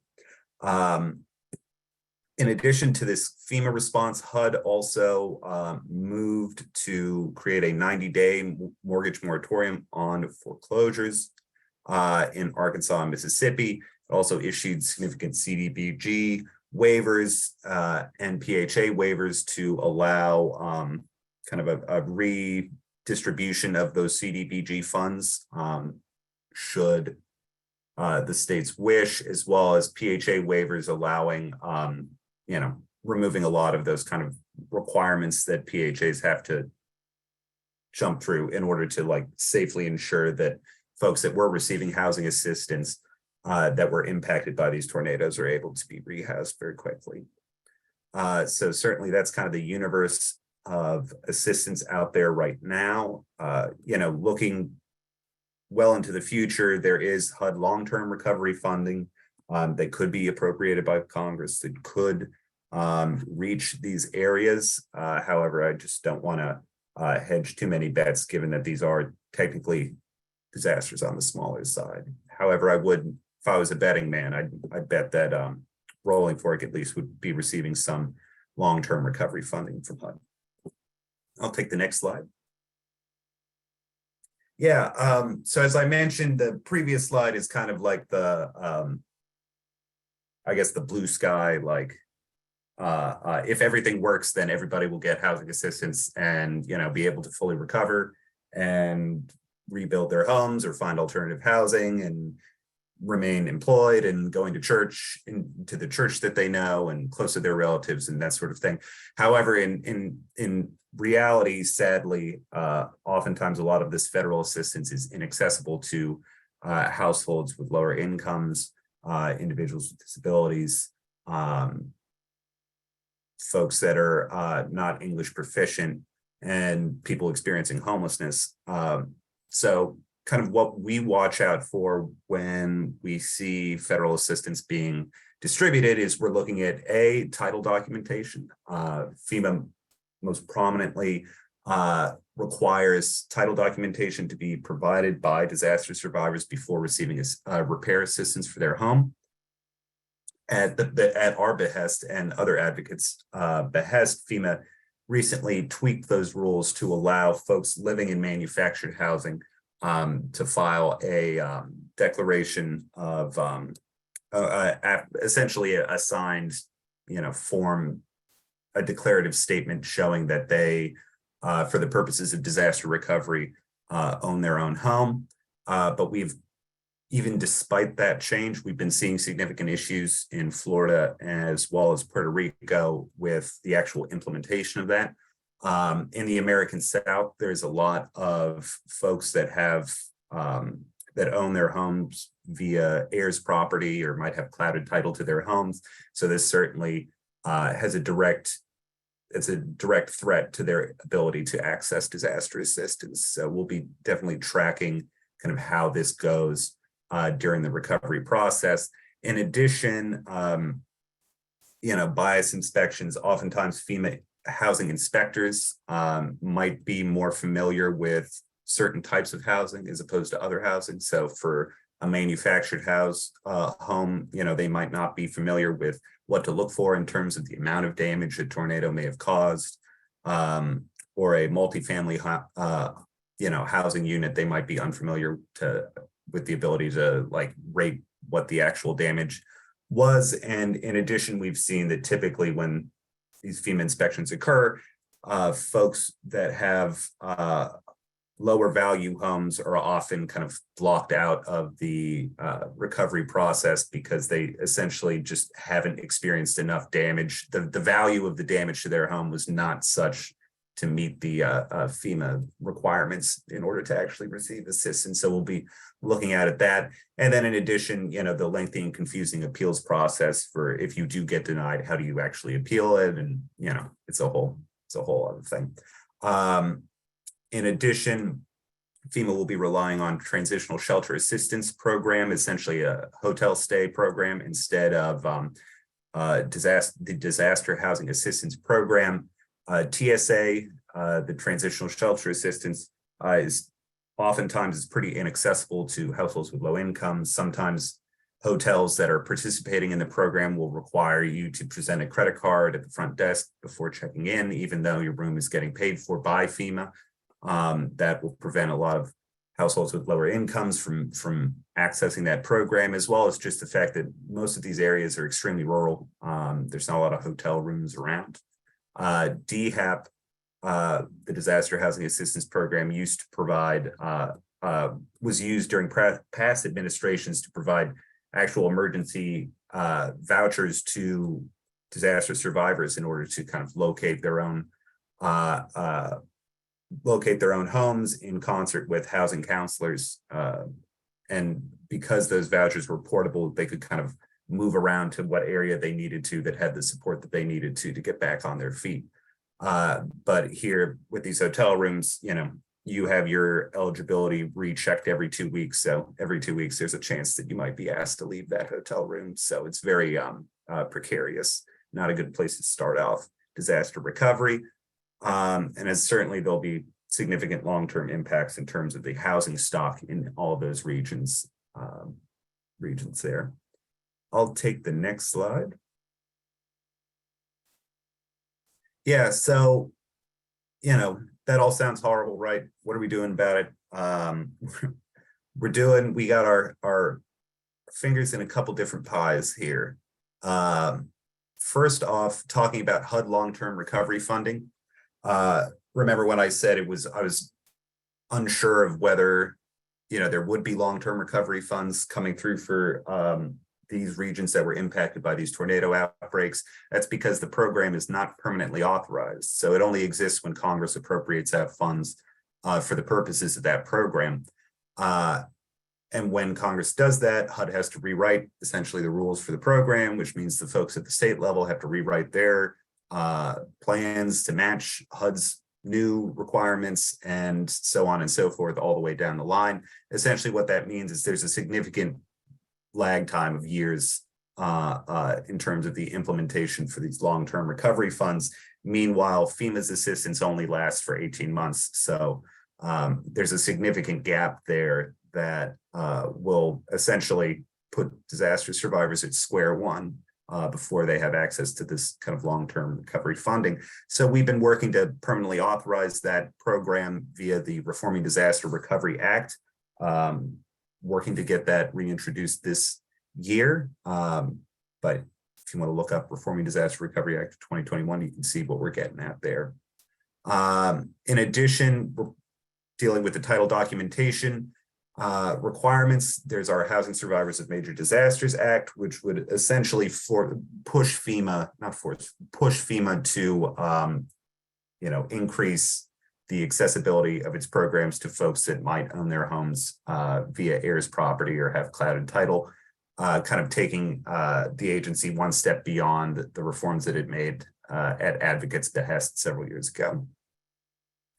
In addition to this FEMA response, HUD also moved to create a 90-day mortgage moratorium on foreclosures in Arkansas and Mississippi. It also issued significant CDBG waivers and PHA waivers to allow kind of a redistribution of those CDBG funds should the states wish, as well as PHA waivers allowing removing a lot of those kind of requirements that PHAs have to jump through in order to like safely ensure that folks that were receiving housing assistance that were impacted by these tornadoes are able to be rehoused very quickly. So certainly that's kind of the universe of assistance out there right now. Looking well into the future, there is HUD long-term recovery funding that could be appropriated by Congress that could reach these areas. However, I just don't want to hedge too many bets, given that these are technically disasters on the smaller side. However, I would, if I was a betting man, I'd bet that Rolling Fork at least would be receiving some long-term recovery funding from HUD. I'll take the next slide. Yeah, so as I mentioned, the previous slide is kind of like the, I guess the blue sky, like if everything works, then everybody will get housing assistance and, be able to fully recover and rebuild their homes or find alternative housing and remain employed and going to church, to the church that they know and close to their relatives and that sort of thing. However, in reality, sadly, oftentimes a lot of this federal assistance is inaccessible to households with lower incomes, individuals with disabilities, folks that are not English proficient, and people experiencing homelessness. So kind of what we watch out for when we see federal assistance being distributed is we're looking at title documentation. FEMA most prominently requires title documentation to be provided by disaster survivors before receiving repair assistance for their home. At our behest and other advocates' behest, FEMA recently tweaked those rules to allow folks living in manufactured housing to file a declaration of essentially a signed, form, a declarative statement showing that they, for the purposes of disaster recovery, own their own home. But even despite that change, we've been seeing significant issues in Florida as well as Puerto Rico with the actual implementation of that. In the American South, there's a lot of folks that have that own their homes via heirs property or might have clouded title to their homes. So this certainly has a direct threat to their ability to access disaster assistance. So we'll be definitely tracking kind of how this goes during the recovery process. In addition, bias inspections, oftentimes FEMA housing inspectors might be more familiar with certain types of housing as opposed to other housing. So for a manufactured home, they might not be familiar with what to look for in terms of the amount of damage a tornado may have caused, or a multifamily housing unit. They might be unfamiliar with the ability to rate what the actual damage was. And in addition, we've seen that typically when these FEMA inspections occur, folks that have lower value homes are often kind of blocked out of the recovery process because they essentially just haven't experienced enough damage. The value of the damage to their home was not such to meet the FEMA requirements in order to actually receive assistance. So we'll be looking at that. And then in addition, the lengthy and confusing appeals process for if you do get denied, how do you actually appeal it? And, it's a whole other thing. In addition, FEMA will be relying on transitional shelter assistance program, essentially a hotel stay program instead of the disaster housing assistance program. TSA, the transitional shelter assistance, is oftentimes pretty inaccessible to households with low incomes. Sometimes hotels that are participating in the program will require you to present a credit card at the front desk before checking in, even though your room is getting paid for by FEMA. That will prevent a lot of households with lower incomes from accessing that program, as well as just the fact that most of these areas are extremely rural. There's not a lot of hotel rooms around. DHAP, the Disaster Housing Assistance Program, used to provide, was used during past administrations to provide actual emergency vouchers to disaster survivors in order to kind of locate their own homes in concert with housing counselors. And because those vouchers were portable, they could kind of move around to what area they needed to that had the support that they needed to get back on their feet. But here with these hotel rooms, you have your eligibility rechecked every 2 weeks. So every 2 weeks, there's a chance that you might be asked to leave that hotel room. So it's very precarious, not a good place to start off disaster recovery. And as certainly there'll be significant long-term impacts in terms of the housing stock in all of those regions there. I'll take the next slide. Yeah, so, that all sounds horrible, right? What are we doing about it? We got our fingers in a couple different pies here. first off, talking about HUD long-term recovery funding. Remember when I said I was unsure of whether, there would be long-term recovery funds coming through for these regions that were impacted by these tornado outbreaks. That's because the program is not permanently authorized. So it only exists when Congress appropriates out funds for the purposes of that program. And when Congress does that, HUD has to rewrite essentially the rules for the program, which means the folks at the state level have to rewrite their plans to match HUD's new requirements and so on and so forth all the way down the line. Essentially what that means is there's a significant lag time of years in terms of the implementation for these long-term recovery funds. Meanwhile, FEMA's assistance only lasts for 18 months. So there's a significant gap there that will essentially put disaster survivors at square one before they have access to this kind of long-term recovery funding. So we've been working to permanently authorize that program via the Reforming Disaster Recovery Act, working to get that reintroduced this year. But if you want to look up Reforming Disaster Recovery Act of 2021, you can see what we're getting at there. In addition, we're dealing with the title documentation requirements. There's our Housing Survivors of Major Disasters Act, which would essentially push FEMA to increase the accessibility of its programs to folks that might own their homes via heirs property or have clouded title, kind of taking the agency one step beyond the reforms that it made at advocates' behest several years ago.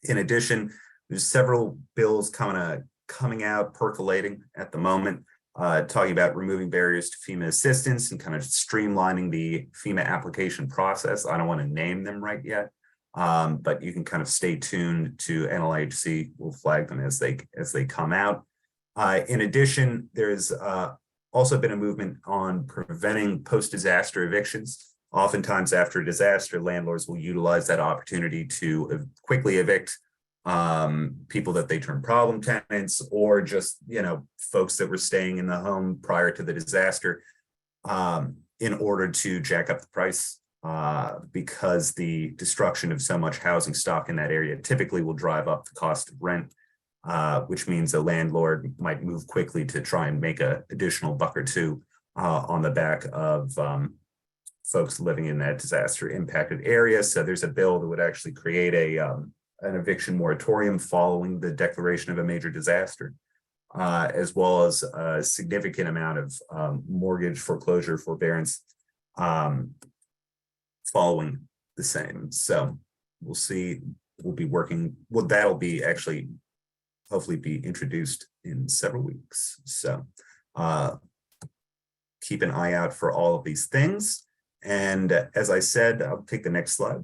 In addition, there's several bills coming out, percolating at the moment, talking about removing barriers to FEMA assistance and kind of streamlining the FEMA application process. I don't want to name them right yet, but you can kind of stay tuned to NLHC. We'll flag them as they come out. In addition, there's also been a movement on preventing post-disaster evictions. Oftentimes after a disaster, landlords will utilize that opportunity to quickly evict people that they term problem tenants, or just folks that were staying in the home prior to the disaster, in order to jack up the price, because the destruction of so much housing stock in that area typically will drive up the cost of rent, which means a landlord might move quickly to try and make an additional buck or two on the back of folks living in that disaster impacted area. So there's a bill that would actually create an eviction moratorium following the declaration of a major disaster, as well as a significant amount of mortgage foreclosure forbearance following the same. So we'll see. We'll be working. Well, that'll be actually hopefully be introduced in several weeks. So keep an eye out for all of these things. And as I said, I'll take the next slide.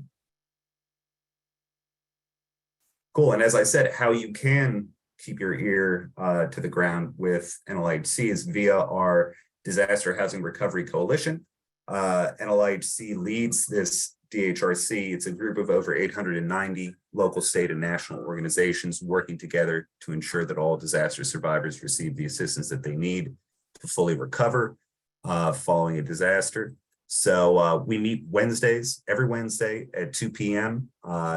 Cool. And as I said, how you can keep your ear to the ground with NLHC is via our Disaster Housing Recovery Coalition. NLHC leads this DHRC. It's a group of over 890 local, state, and national organizations working together to ensure that all disaster survivors receive the assistance that they need to fully recover following a disaster. So we meet Wednesdays, every Wednesday at 2 p.m.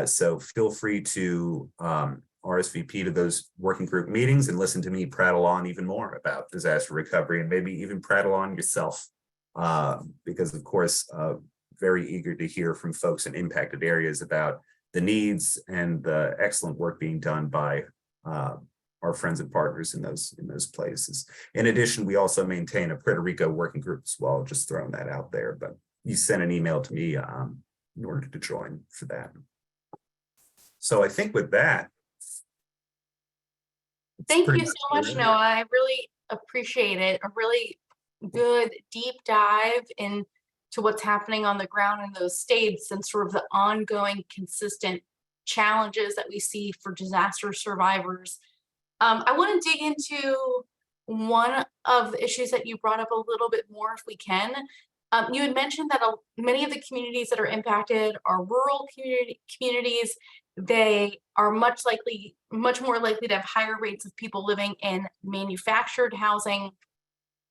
So feel free to RSVP to those working group meetings and listen to me prattle on even more about disaster recovery, and maybe even prattle on yourself, because of course, very eager to hear from folks in impacted areas about the needs and the excellent work being done by our friends and partners in those places. In addition, we also maintain a Puerto Rico working group as well, just throwing that out there, but you send an email to me in order to join for that. So I think with that. Thank you so much, Noah. I really appreciate it. A really good deep dive into what's happening on the ground in those states and sort of the ongoing consistent challenges that we see for disaster survivors. I want to dig into one of the issues that you brought up a little bit more if we can. You had mentioned that many of the communities that are impacted are rural communities. They are much more likely to have higher rates of people living in manufactured housing.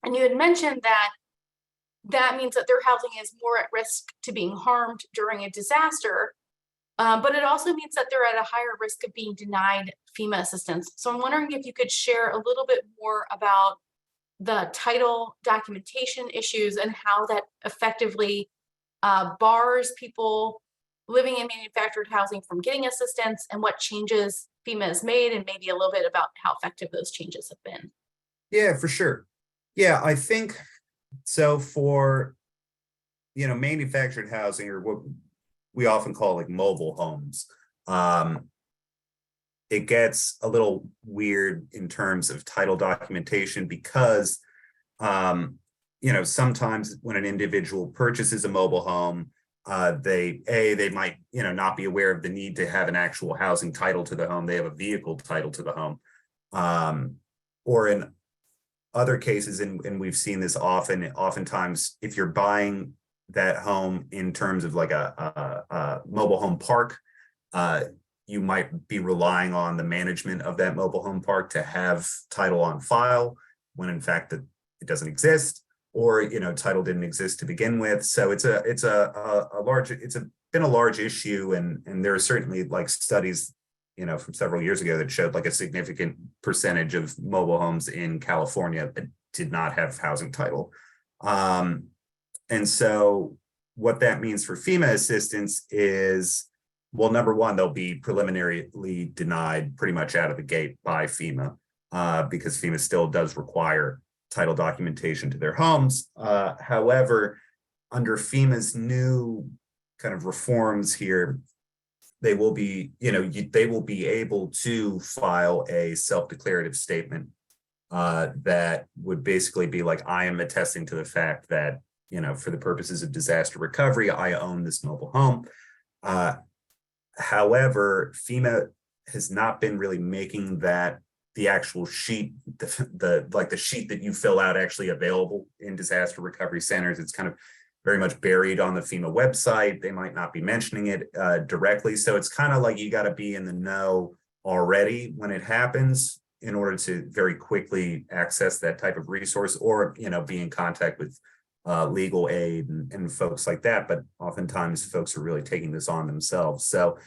And you had mentioned that that means that their housing is more at risk to being harmed during a disaster. But it also means that they're at a higher risk of being denied FEMA assistance. So I'm wondering if you could share a little bit more about the title documentation issues and how that effectively bars people living in manufactured housing from getting assistance, and what changes FEMA has made, and maybe a little bit about how effective those changes have been. Yeah, for sure. Yeah, I think so. For manufactured housing, or what we often call like mobile homes, it gets a little weird in terms of title documentation because sometimes when an individual purchases a mobile home, they might not be aware of the need to have an actual housing title to the home. They have a vehicle title to the home, or in other cases, and we've seen this oftentimes, if you're buying that home in terms of like a mobile home park, you might be relying on the management of that mobile home park to have title on file, when in fact that it doesn't exist, or title didn't exist to begin with. So it's been a large issue, and there are certainly like studies from several years ago that showed like a significant percentage of mobile homes in California that did not have housing title. And so what that means for FEMA assistance is, well, number one, they'll be preliminarily denied pretty much out of the gate by FEMA, because FEMA still does require title documentation to their homes. However, under FEMA's new kind of reforms here, they will be, they will be able to file a self-declarative statement that would basically be like, I am attesting to the fact that, for the purposes of disaster recovery, I own this mobile home. However, FEMA has not been really making that the actual sheet, the sheet that you fill out actually available in disaster recovery centers. It's kind of very much buried on the FEMA website. They might not be mentioning it directly. So it's kind of like you got to be in the know already when it happens in order to very quickly access that type of resource, or, be in contact with legal aid and folks like that. But oftentimes folks are really taking this on themselves. So,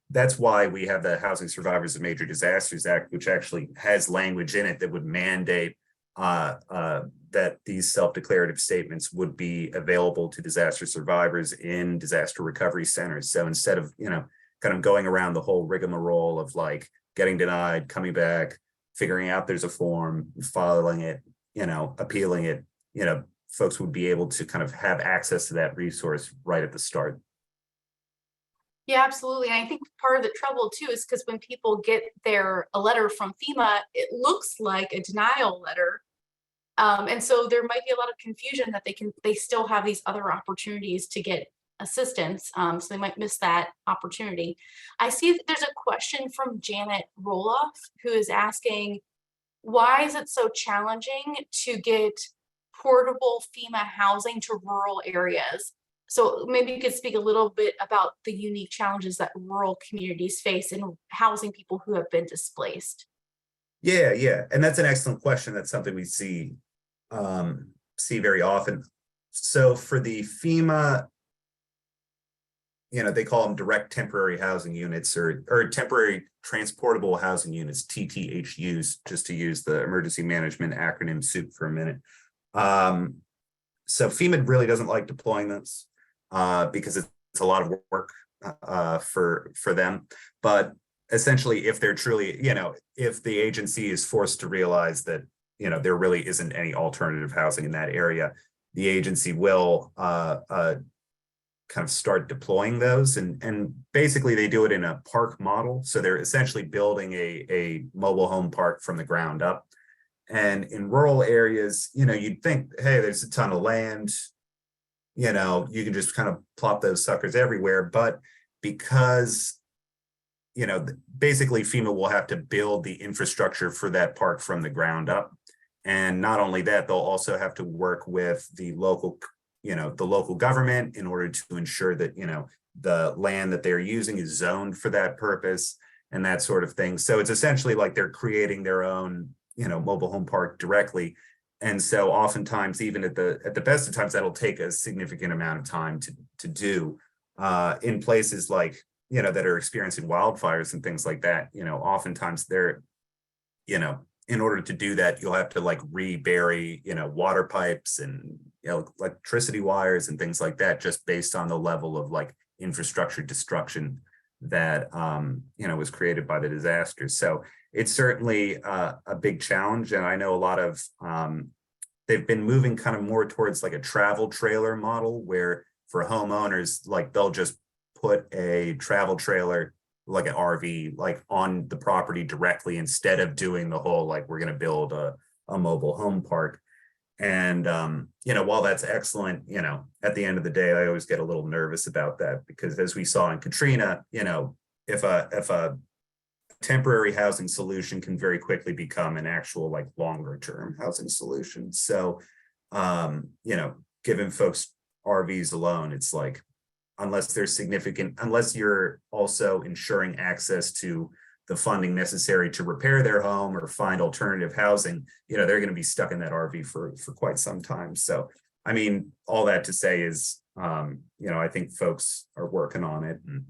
that's why we have the Housing Survivors of Major Disasters Act, which actually has language in it that would mandate that these self-declarative statements would be available to disaster survivors in disaster recovery centers. So instead of, kind of going around the whole rigmarole of like getting denied, coming back, figuring out there's a form, filing it, appealing it, folks would be able to kind of have access to that resource right at the start. Yeah, absolutely. And I think part of the trouble too is because when people get a letter from FEMA, it looks like a denial letter. And so there might be a lot of confusion that they still have these other opportunities to get assistance. So they might miss that opportunity. I see that there's a question from Janet Roloff, who is asking, why is it so challenging to get portable FEMA housing to rural areas? So maybe you could speak a little bit about the unique challenges that rural communities face in housing people who have been displaced. Yeah. And that's an excellent question. That's something we see very often. So for the FEMA, they call them direct temporary housing units, or temporary transportable housing units, TTHUs, just to use the emergency management acronym soup for a minute. So FEMA really doesn't like deploying those because it's a lot of work for them. But essentially, if they're truly, if the agency is forced to realize that, there really isn't any alternative housing in that area, the agency will kind of start deploying those. And basically they do it in a park model. So they're essentially building a mobile home park from the ground up. And in rural areas, you'd think, hey, there's a ton of land, you can just kind of plop those suckers everywhere. But because, basically FEMA will have to build the infrastructure for that park from the ground up. And not only that, they'll also have to work with the local government in order to ensure that, the land that they're using is zoned for that purpose and that sort of thing. So it's essentially like they're creating their own, mobile home park directly. And so oftentimes, even at the best of times, that'll take a significant amount of time to do in places like, that are experiencing wildfires and things like that. Oftentimes they're, in order to do that, you'll have to like rebury, water pipes and, electricity wires and things like that, just based on the level of like infrastructure destruction that, was created by the disaster. So it's certainly a big challenge. And I know a lot of, they've been moving kind of more towards like a travel trailer model where for homeowners, like they'll just put a travel trailer, like an RV, like on the property directly instead of doing the whole, like we're going to build a mobile home park. And, while that's excellent, at the end of the day, I always get a little nervous about that because as we saw in Katrina, if a temporary housing solution can very quickly become an actual like longer term housing solution. So, giving folks RVs alone, it's like, unless you're also ensuring access to the funding necessary to repair their home or find alternative housing, they're going to be stuck in that RV for quite some time. So, I mean, all that to say is, I think folks are working on it and,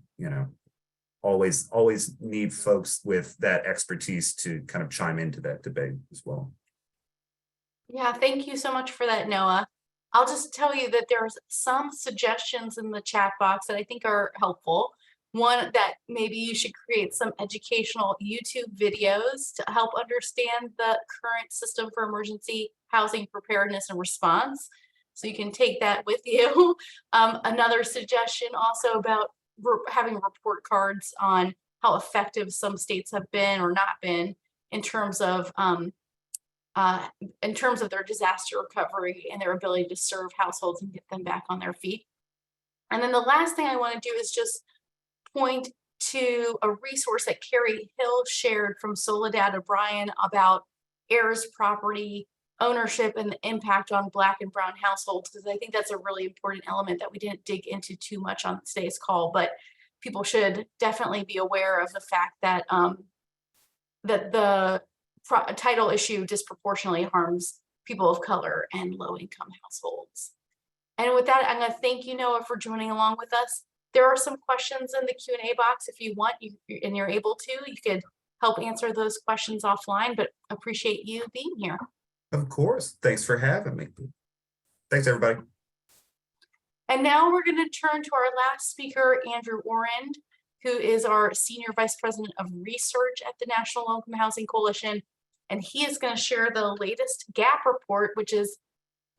always need folks with that expertise to kind of chime into that debate as well. Yeah, thank you so much for that, Noah. I'll just tell you that there's some suggestions in the chat box that I think are helpful. One, that maybe you should create some educational YouTube videos to help understand the current system for emergency housing preparedness and response. So you can take that with you. Another suggestion also about having report cards on how effective some states have been or not been in terms of their disaster recovery and their ability to serve households and get them back on their feet. And then the last thing I want to do is just point to a resource that Carrie Hill shared from Soledad O'Brien about heirs property ownership and the impact on Black and Brown households, because I think that's a really important element that we didn't dig into too much on today's call, but people should definitely be aware of the fact that that the title issue disproportionately harms people of color and low-income households. And with that, I'm going to thank you, Noah, for joining along with us. There are some questions in the Q&A box. If you want, and you're able to, you could help answer those questions offline, but appreciate you being here. Of course. Thanks for having me. Thanks, everybody. And now we're going to turn to our last speaker, Andrew Orend, who is our Senior Vice President of Research at the National Low-Income Housing Coalition. And he is going to share the latest GAP report, which is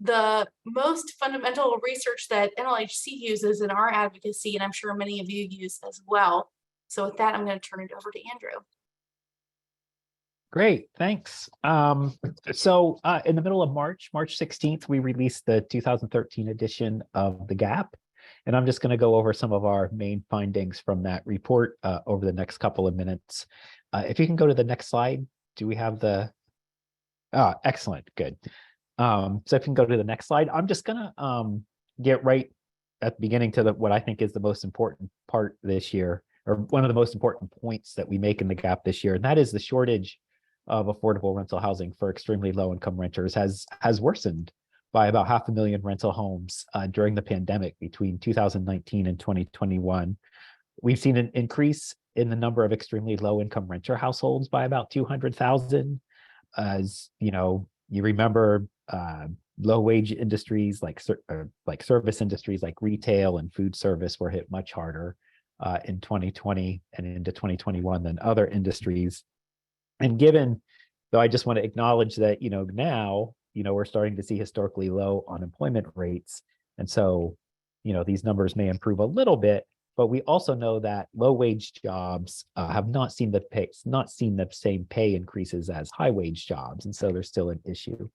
the most fundamental research that NLHC uses in our advocacy, and I'm sure many of you use as well. So with that, I'm going to turn it over to Andrew. Great, thanks. So in the middle of March 16th, we released the 2013 edition of the GAP. And I'm just going to go over some of our main findings from that report over the next couple of minutes. If you can go to the next slide. Do we have the, excellent, good. So if you can go to the next slide, I'm just gonna get right at the beginning to what I think is the most important part this year, or one of the most important points that we make in the GAP this year, and that is the shortage of affordable rental housing for extremely low income renters has worsened by about 500,000 rental homes during the pandemic between 2019 and 2021. We've seen an increase in the number of extremely low income renter households by about 200,000. As you remember, low wage industries like service industries like retail and food service were hit much harder in 2020 and into 2021 than other industries. And given, though, I just want to acknowledge that now we're starting to see historically low unemployment rates, and so these numbers may improve a little bit. But we also know that low-wage jobs have not seen the same pay increases as high-wage jobs, and so there's still an issue.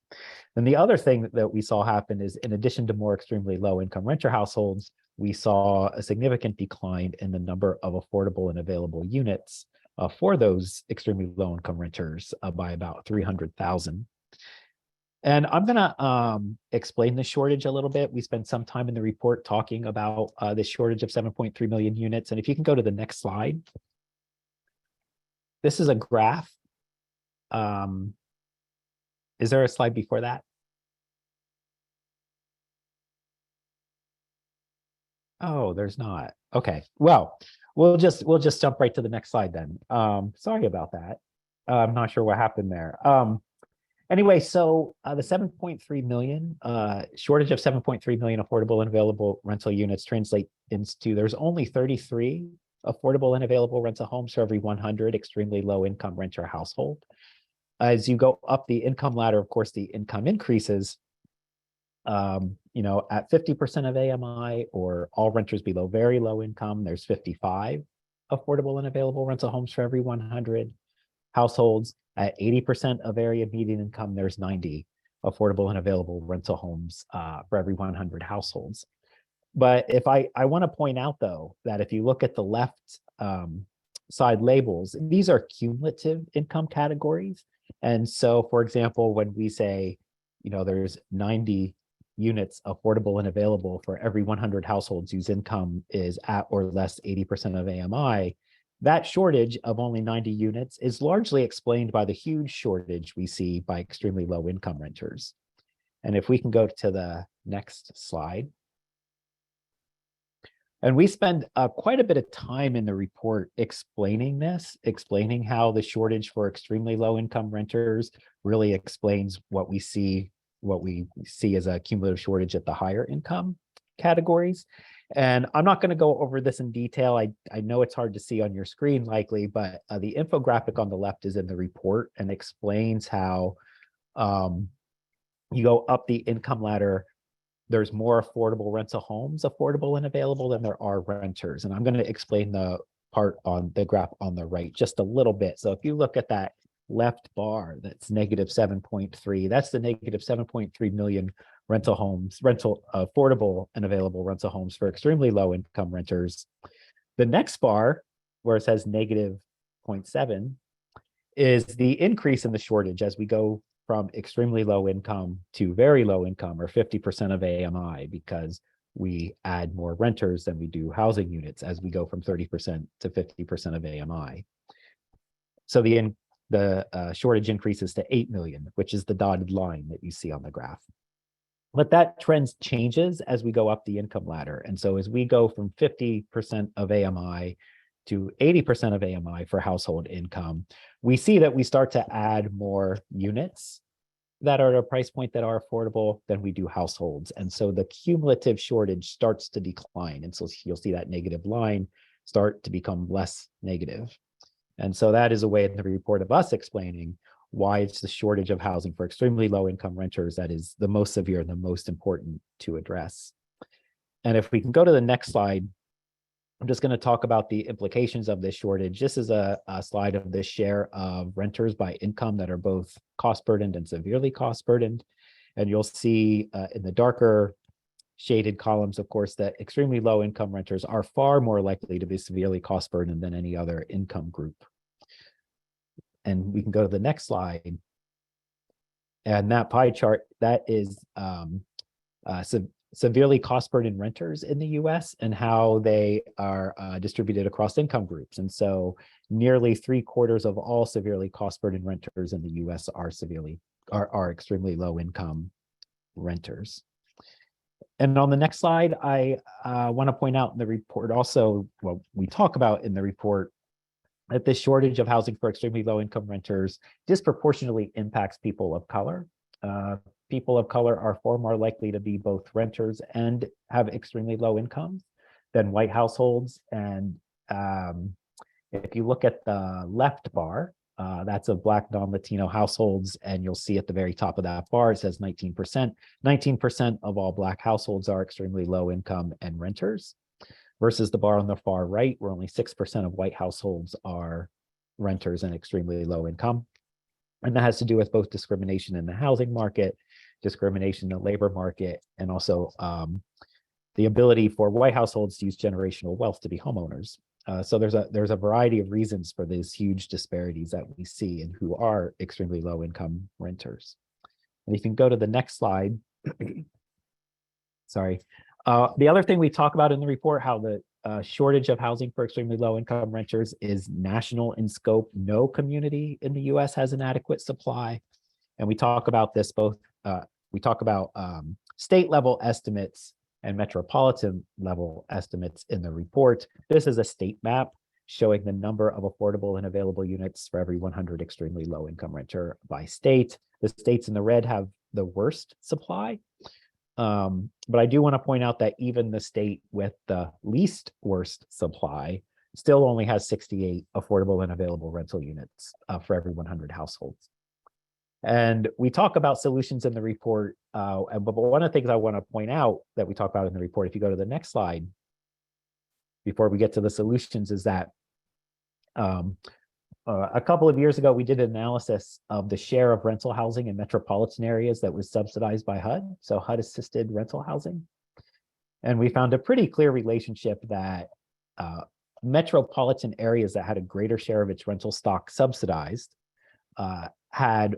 And the other thing that we saw happen is, in addition to more extremely low-income renter households, we saw a significant decline in the number of affordable and available units for those extremely low-income renters by about 300,000. And I'm going to explain the shortage a little bit. We spent some time in the report talking about the shortage of 7.3 million units. And if you can go to the next slide. This is a graph. Is there a slide before that? Oh, there's not. Okay, well, we'll just jump right to the next slide then. Sorry about that. I'm not sure what happened there. Anyway, so the 7.3 million shortage of 7.3 million affordable and available rental units translate into there's only 33 affordable and available rental homes for every 100 extremely low income renter household. As you go up the income ladder, of course, the income increases. At 50% of AMI or all renters below very low income, there's 55 affordable and available rental homes for every 100 households. At 80% of area median income, there's 90 affordable and available rental homes for every 100 households. But if I want to point out, though, that if you look at the left side labels, these are cumulative income categories. And so, for example, when we say, there's 90 units affordable and available for every 100 households whose income is at or less 80% of AMI, that shortage of only 90 units is largely explained by the huge shortage we see by extremely low income renters. And if we can go to the next slide. And we spend quite a bit of time in the report explaining this, explaining how the shortage for extremely low income renters really explains what we see as a cumulative shortage at the higher income categories. And I'm not going to go over this in detail. I know it's hard to see on your screen likely, but the infographic on the left is in the report and explains how you go up the income ladder. There's more affordable rental homes affordable and available than there are renters. And I'm going to explain the part on the graph on the right just a little bit. So if you look at that left bar, that's negative 7.3, that's the negative 7.3 million affordable and available rental homes for extremely low income renters. The next bar, where it says negative 0.7, is the increase in the shortage as we go from extremely low income to very low income, or 50% of AMI, because we add more renters than we do housing units as we go from 30% to 50% of AMI. So the shortage increases to 8 million, which is the dotted line that you see on the graph. But that trend changes as we go up the income ladder. And so as we go from 50% of AMI to 80% of AMI for household income, we see that we start to add more units that are at a price point that are affordable than we do households. And so the cumulative shortage starts to decline. And so you'll see that negative line start to become less negative. And so that is a way in the report of us explaining why it's the shortage of housing for extremely low income renters that is the most severe and the most important to address. And if we can go to the next slide, I'm just going to talk about the implications of this shortage. This is a slide of the share of renters by income that are both cost burdened and severely cost burdened. And you'll see in the darker shaded columns, of course, that extremely low income renters are far more likely to be severely cost burdened than any other income group. And we can go to the next slide. And that pie chart, that is severely cost burdened renters in the US and how they are distributed across income groups. And so nearly 3/4 of all severely cost burdened renters in the US are extremely low income renters. And on the next slide, I want to point out in the report also, well, we talk about in the report that this shortage of housing for extremely low income renters disproportionately impacts people of color. People of color are far more likely to be both renters and have extremely low incomes than white households. And if you look at the left bar, that's of Black non-Latino households, and you'll see at the very top of that bar, it says 19%. 19% of all Black households are extremely low income and renters, versus the bar on the far right, where only 6% of white households are renters and extremely low income. And that has to do with both discrimination in the housing market, discrimination in the labor market, and also the ability for white households to use generational wealth to be homeowners. So there's a variety of reasons for these huge disparities that we see in who are extremely low income renters. And you can go to the next slide. Sorry. The other thing we talk about in the report, how the shortage of housing for extremely low income renters is national in scope. No community in the US has an adequate supply. And we talk about this both, we talk about state level estimates and metropolitan level estimates in the report. This is a state map showing the number of affordable and available units for every 100 extremely low income renter by state. The states in the red have the worst supply. But I do want to point out that even the state with the least worst supply still only has 68 affordable and available rental units for every 100 households. And we talk about solutions in the report, but one of the things I want to point out that we talk about in the report, if you go to the next slide, before we get to the solutions, is that a couple of years ago, we did an analysis of the share of rental housing in metropolitan areas that was subsidized by HUD, so HUD-assisted rental housing. And we found a pretty clear relationship that metropolitan areas that had a greater share of its rental stock subsidized had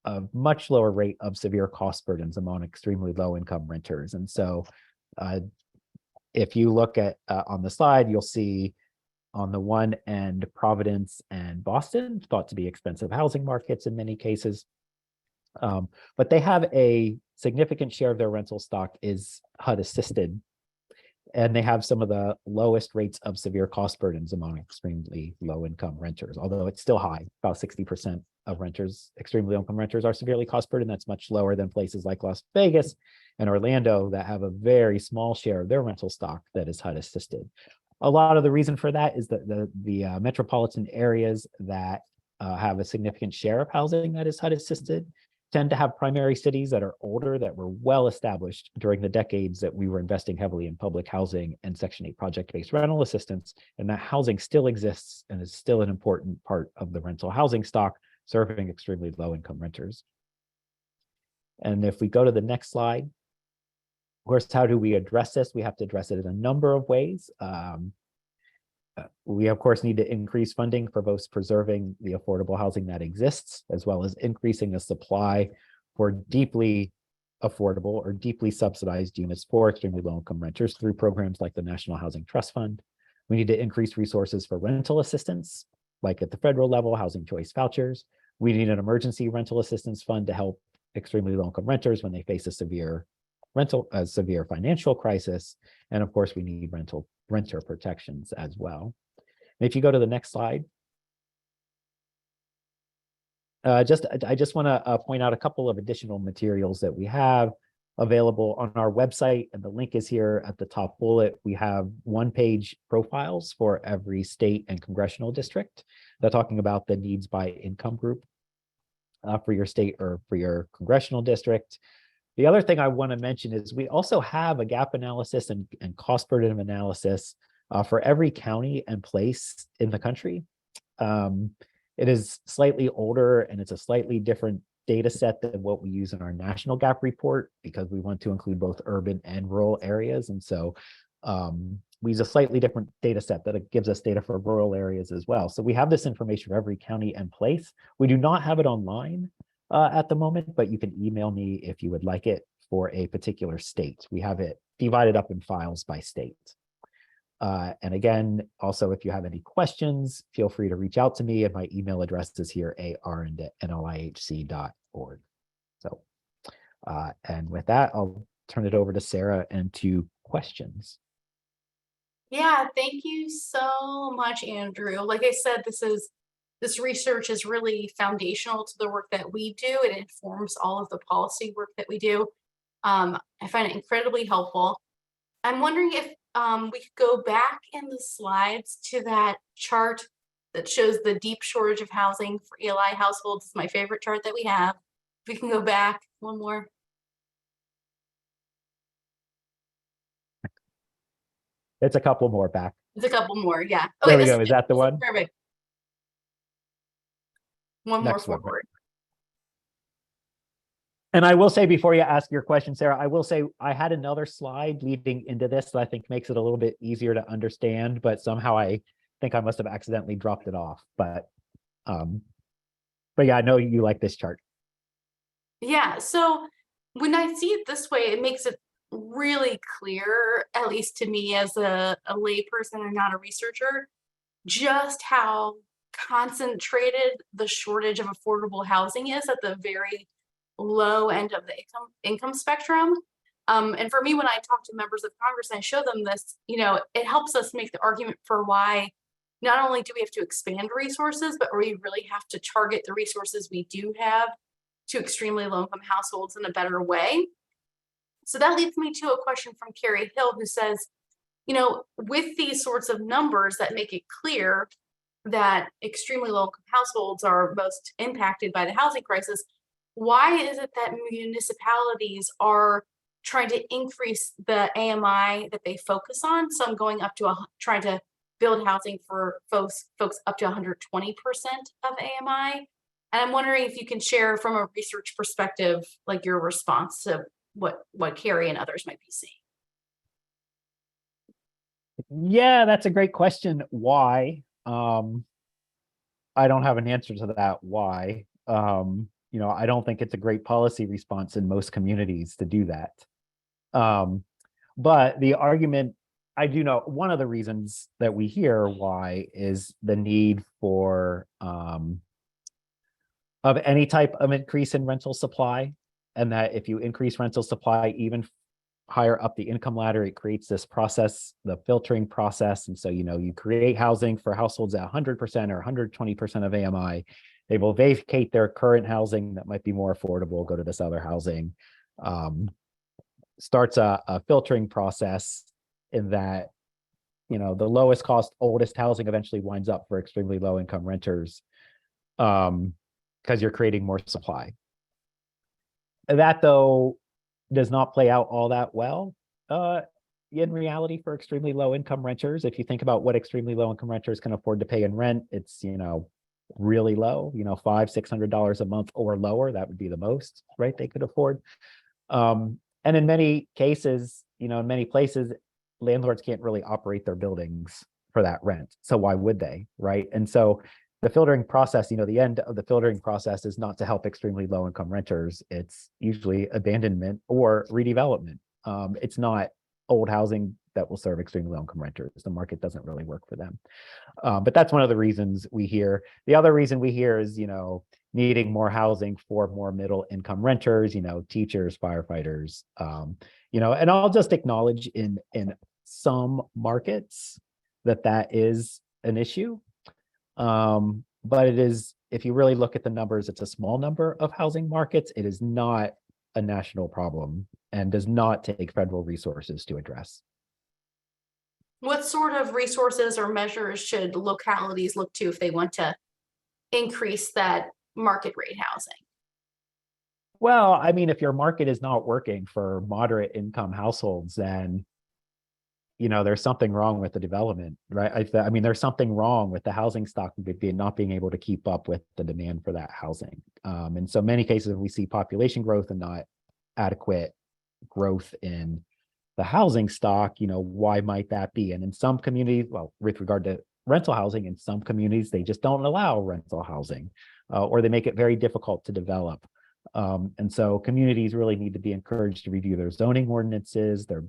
a much lower rate of severe cost burdens among extremely low income renters. And so if you look at on the slide, you'll see on the one end, Providence and Boston, thought to be expensive housing markets in many cases. But they have a significant share of their rental stock is HUD assisted. And they have some of the lowest rates of severe cost burdens among extremely low income renters, although it's still high. About 60% of renters, extremely low income renters, are severely cost burdened. That's much lower than places like Las Vegas and Orlando that have a very small share of their rental stock that is HUD assisted. A lot of the reason for that is that the metropolitan areas that have a significant share of housing that is HUD assisted tend to have primary cities that are older, that were well established during the decades that we were investing heavily in public housing and Section 8 project-based rental assistance, and that housing still exists and is still an important part of the rental housing stock, serving extremely low-income renters. And if we go to the next slide, of course, how do we address this? We have to address it in a number of ways. We, of course, need to increase funding for both preserving the affordable housing that exists, as well as increasing the supply for deeply affordable or deeply subsidized units for extremely low-income renters through programs like the National Housing Trust Fund. We need to increase resources for rental assistance, like at the federal level, housing choice vouchers. We need an emergency rental assistance fund to help extremely low-income renters when they face a severe financial crisis. And of course, we need renter protections as well. And if you go to the next slide, I just want to point out a couple of additional materials that we have available on our website, and the link is here at the top bullet. We have one-page profiles for every state and congressional district. They're talking about the needs by income group for your state or for your congressional district. The other thing I want to mention is we also have a gap analysis and cost burden analysis for every county and place in the country. It is slightly older and it's a slightly different data set than what we use in our national gap report because we want to include both urban and rural areas. And so we use a slightly different data set that gives us data for rural areas as well. So we have this information for every county and place. We do not have it online at the moment, but you can email me if you would like it for a particular state. We have it divided up in files by state. And again, also, if you have any questions, feel free to reach out to me, and my email address is here, ar@nlihc.org. So, and with that, I'll turn it over to Sarah and to questions. Yeah, thank you so much, Andrew. Like I said, this research is really foundational to the work that we do. It informs all of the policy work that we do. I find it incredibly helpful. I'm wondering if we could go back in the slides to that chart that shows the deep shortage of housing for ELI households. It's my favorite chart that we have. If we can go back one more. It's a couple more back. It's a couple more, yeah. There we go. Is that the one? Perfect. One Next more one. forward. And I will say, before you ask your question, Sarah, I will say I had another slide leading into this that I think makes it a little bit easier to understand, but somehow I think I must have accidentally dropped it off. But yeah, I know you like this chart. Yeah, so when I see it this way, it makes it really clear, at least to me as a layperson and not a researcher, just how concentrated the shortage of affordable housing is at the very low end of the income spectrum. And for me, when I talk to members of Congress and I show them this, it helps us make the argument for why not only do we have to expand resources, but we really have to target the resources we do have to extremely low income households in a better way. So that leads me to a question from Carrie Hill, who says, with these sorts of numbers that make it clear that extremely low income households are most impacted by the housing crisis, why is it that municipalities are trying to increase the AMI that they focus on? Some going up to trying to build housing for folks up to 120% of AMI. And I'm wondering if you can share from a research perspective, like your response to what Carrie and others might be seeing. Yeah, that's a great question. Why? I don't have an answer to that. Why? I don't think it's a great policy response in most communities to do that. But the argument, I do know one of the reasons that we hear why is the need for of any type of increase in rental supply, and that if you increase rental supply even higher up the income ladder, it creates this process, the filtering process. And so, you create housing for households at 100% or 120% of AMI. They will vacate their current housing that might be more affordable, go to this other housing. Starts a filtering process in that, the lowest cost, oldest housing eventually winds up for extremely low income renters because you're creating more supply. That, though, does not play out all that well in reality for extremely low income renters. If you think about what extremely low income renters can afford to pay in rent, it's really low, $500-600 a month or lower. That would be the most, right, they could afford. And in many cases, in many places, landlords can't really operate their buildings for that rent. So why would they, right? And so the filtering process, the end of the filtering process is not to help extremely low income renters. It's usually abandonment or redevelopment. It's not old housing that will serve extremely low income renters. The market doesn't really work for them. But that's one of the reasons we hear. The other reason we hear is, needing more housing for more middle income renters, teachers, firefighters, and I'll just acknowledge in some markets that is an issue. But it is, if you really look at the numbers, it's a small number of housing markets. It is not a national problem and does not take federal resources to address. What sort of resources or measures should localities look to if they want to increase that market rate housing? Well, I mean, if your market is not working for moderate income households, then there's something wrong with the development, right? I mean, there's something wrong with the housing stock not being able to keep up with the demand for that housing. In so many cases, we see population growth and not adequate growth in the housing stock. Why might that be? And in some communities, well, with regard to rental housing, in some communities, they just don't allow rental housing, or they make it very difficult to develop. And so communities really need to be encouraged to review their zoning ordinances, their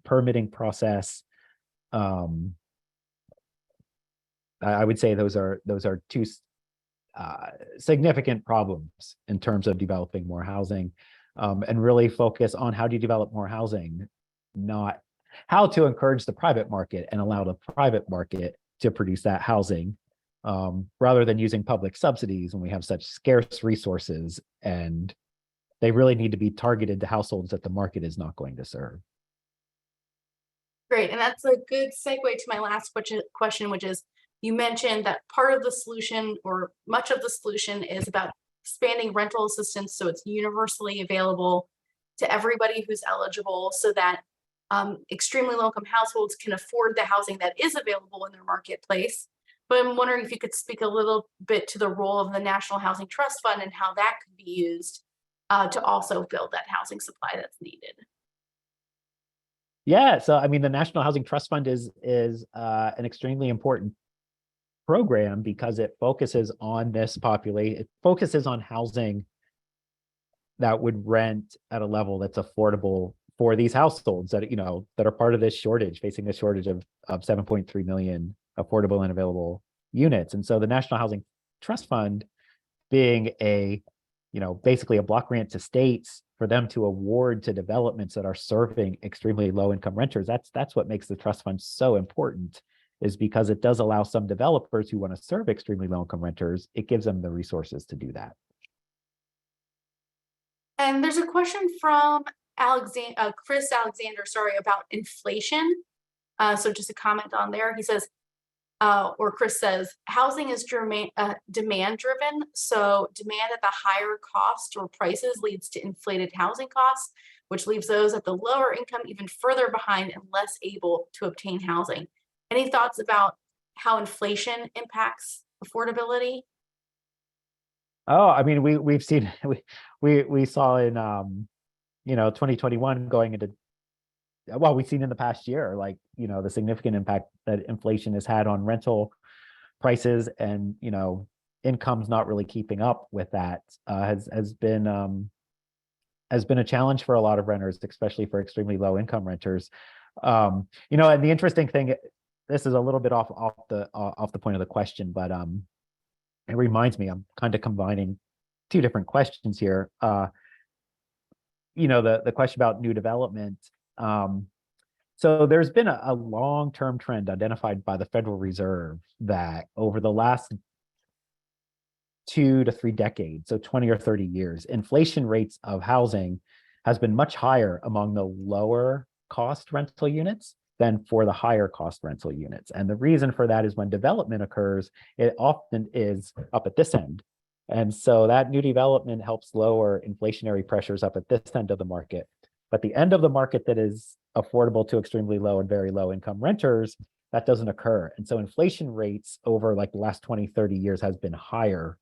permitting process. I would say those are two significant problems in terms of developing more housing, and really focus on how do you develop more housing, not how to encourage the private market and allow the private market to produce that housing, rather than using public subsidies when we have such scarce resources, and they really need to be targeted to households that the market is not going to serve. Great, and that's a good segue to my last question, which is, you mentioned that part of the solution, or much of the solution, is about expanding rental assistance so it's universally available to everybody who's eligible, so that extremely low income households can afford the housing that is available in their marketplace. But I'm wondering if you could speak a little bit to the role of the National Housing Trust Fund and how that could be used to also build that housing supply that's needed. Yeah, so I mean, the National Housing Trust Fund is an extremely important program because it focuses on this population. It focuses on housing that would rent at a level that's affordable for these households that that are part of this shortage, facing a shortage of 7.3 million affordable and available units. And so the National Housing Trust Fund, being a basically a block grant to states for them to award to developments that are serving extremely low income renters. That's what makes the trust fund so important, is because it does allow some developers who want to serve extremely low income renters, it gives them the resources to do that. And there's a question from Chris Alexander, sorry, about inflation. So just a comment on there. He says, or Chris says, housing is demand driven. So demand at the higher cost or prices leads to inflated housing costs, which leaves those at the lower income even further behind and less able to obtain housing. Any thoughts about how inflation impacts affordability? Oh, I mean, we've seen we saw in 2021 going into, well, we've seen in the past year, like, the significant impact that inflation has had on rental prices, and income's not really keeping up with that, has been a challenge for a lot of renters, especially for extremely low income renters. And the interesting thing, this is a little bit off the point of the question, but it reminds me, I'm kind of combining two different questions here. The question about new development. So there's been a long-term trend identified by the Federal Reserve that over the last 2 to 3 decades, so 20 or 30 years, inflation rates of housing has been much higher among the lower cost rental units than for the higher cost rental units. And the reason for that is when development occurs, it often is up at this end. And so that new development helps lower inflationary pressures up at this end of the market. But the end of the market that is affordable to extremely low and very low income renters, that doesn't occur. And so inflation rates over like the last 20, 30 years has been higher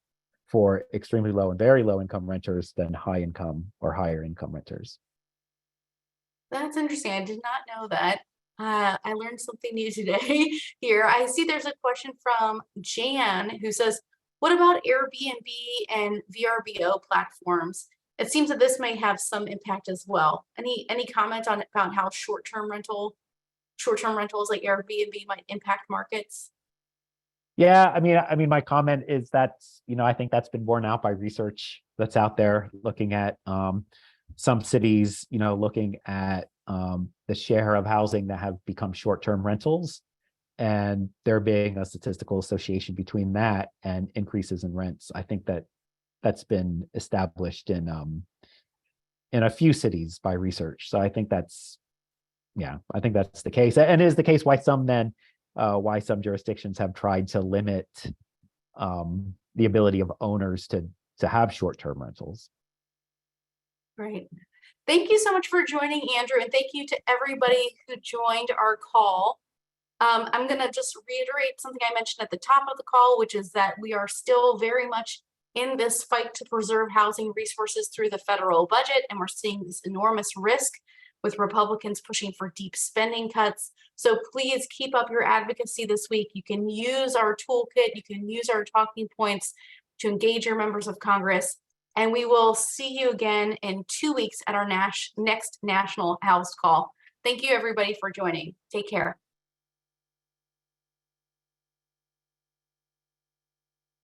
for extremely low and very low income renters than high income or higher income renters. That's interesting. I did not know that. I learned something new today here. I see there's a question from Jan who says, what about Airbnb and VRBO platforms? It seems that this may have some impact as well. Any comment on about how short-term rentals like Airbnb might impact markets? Yeah, I mean, my comment is that, I think that's been borne out by research that's out there looking at some cities, looking at the share of housing that have become short-term rentals, and there being a statistical association between that and increases in rents. I think that's been established in a few cities by research. So I think that's the case, and is the case why some jurisdictions have tried to limit the ability of owners to have short-term rentals. Great. Thank you so much for joining, Andrew, and thank you to everybody who joined our call. I'm going to just reiterate something I mentioned at the top of the call, which is that we are still very much in this fight to preserve housing resources through the federal budget, and we're seeing this enormous risk with Republicans pushing for deep spending cuts. So please keep up your advocacy this week. You can use our toolkit, you can use our talking points to engage your members of Congress. And we will see you again in 2 weeks at our next National HoUSed call. Thank you, everybody, for joining. Take care.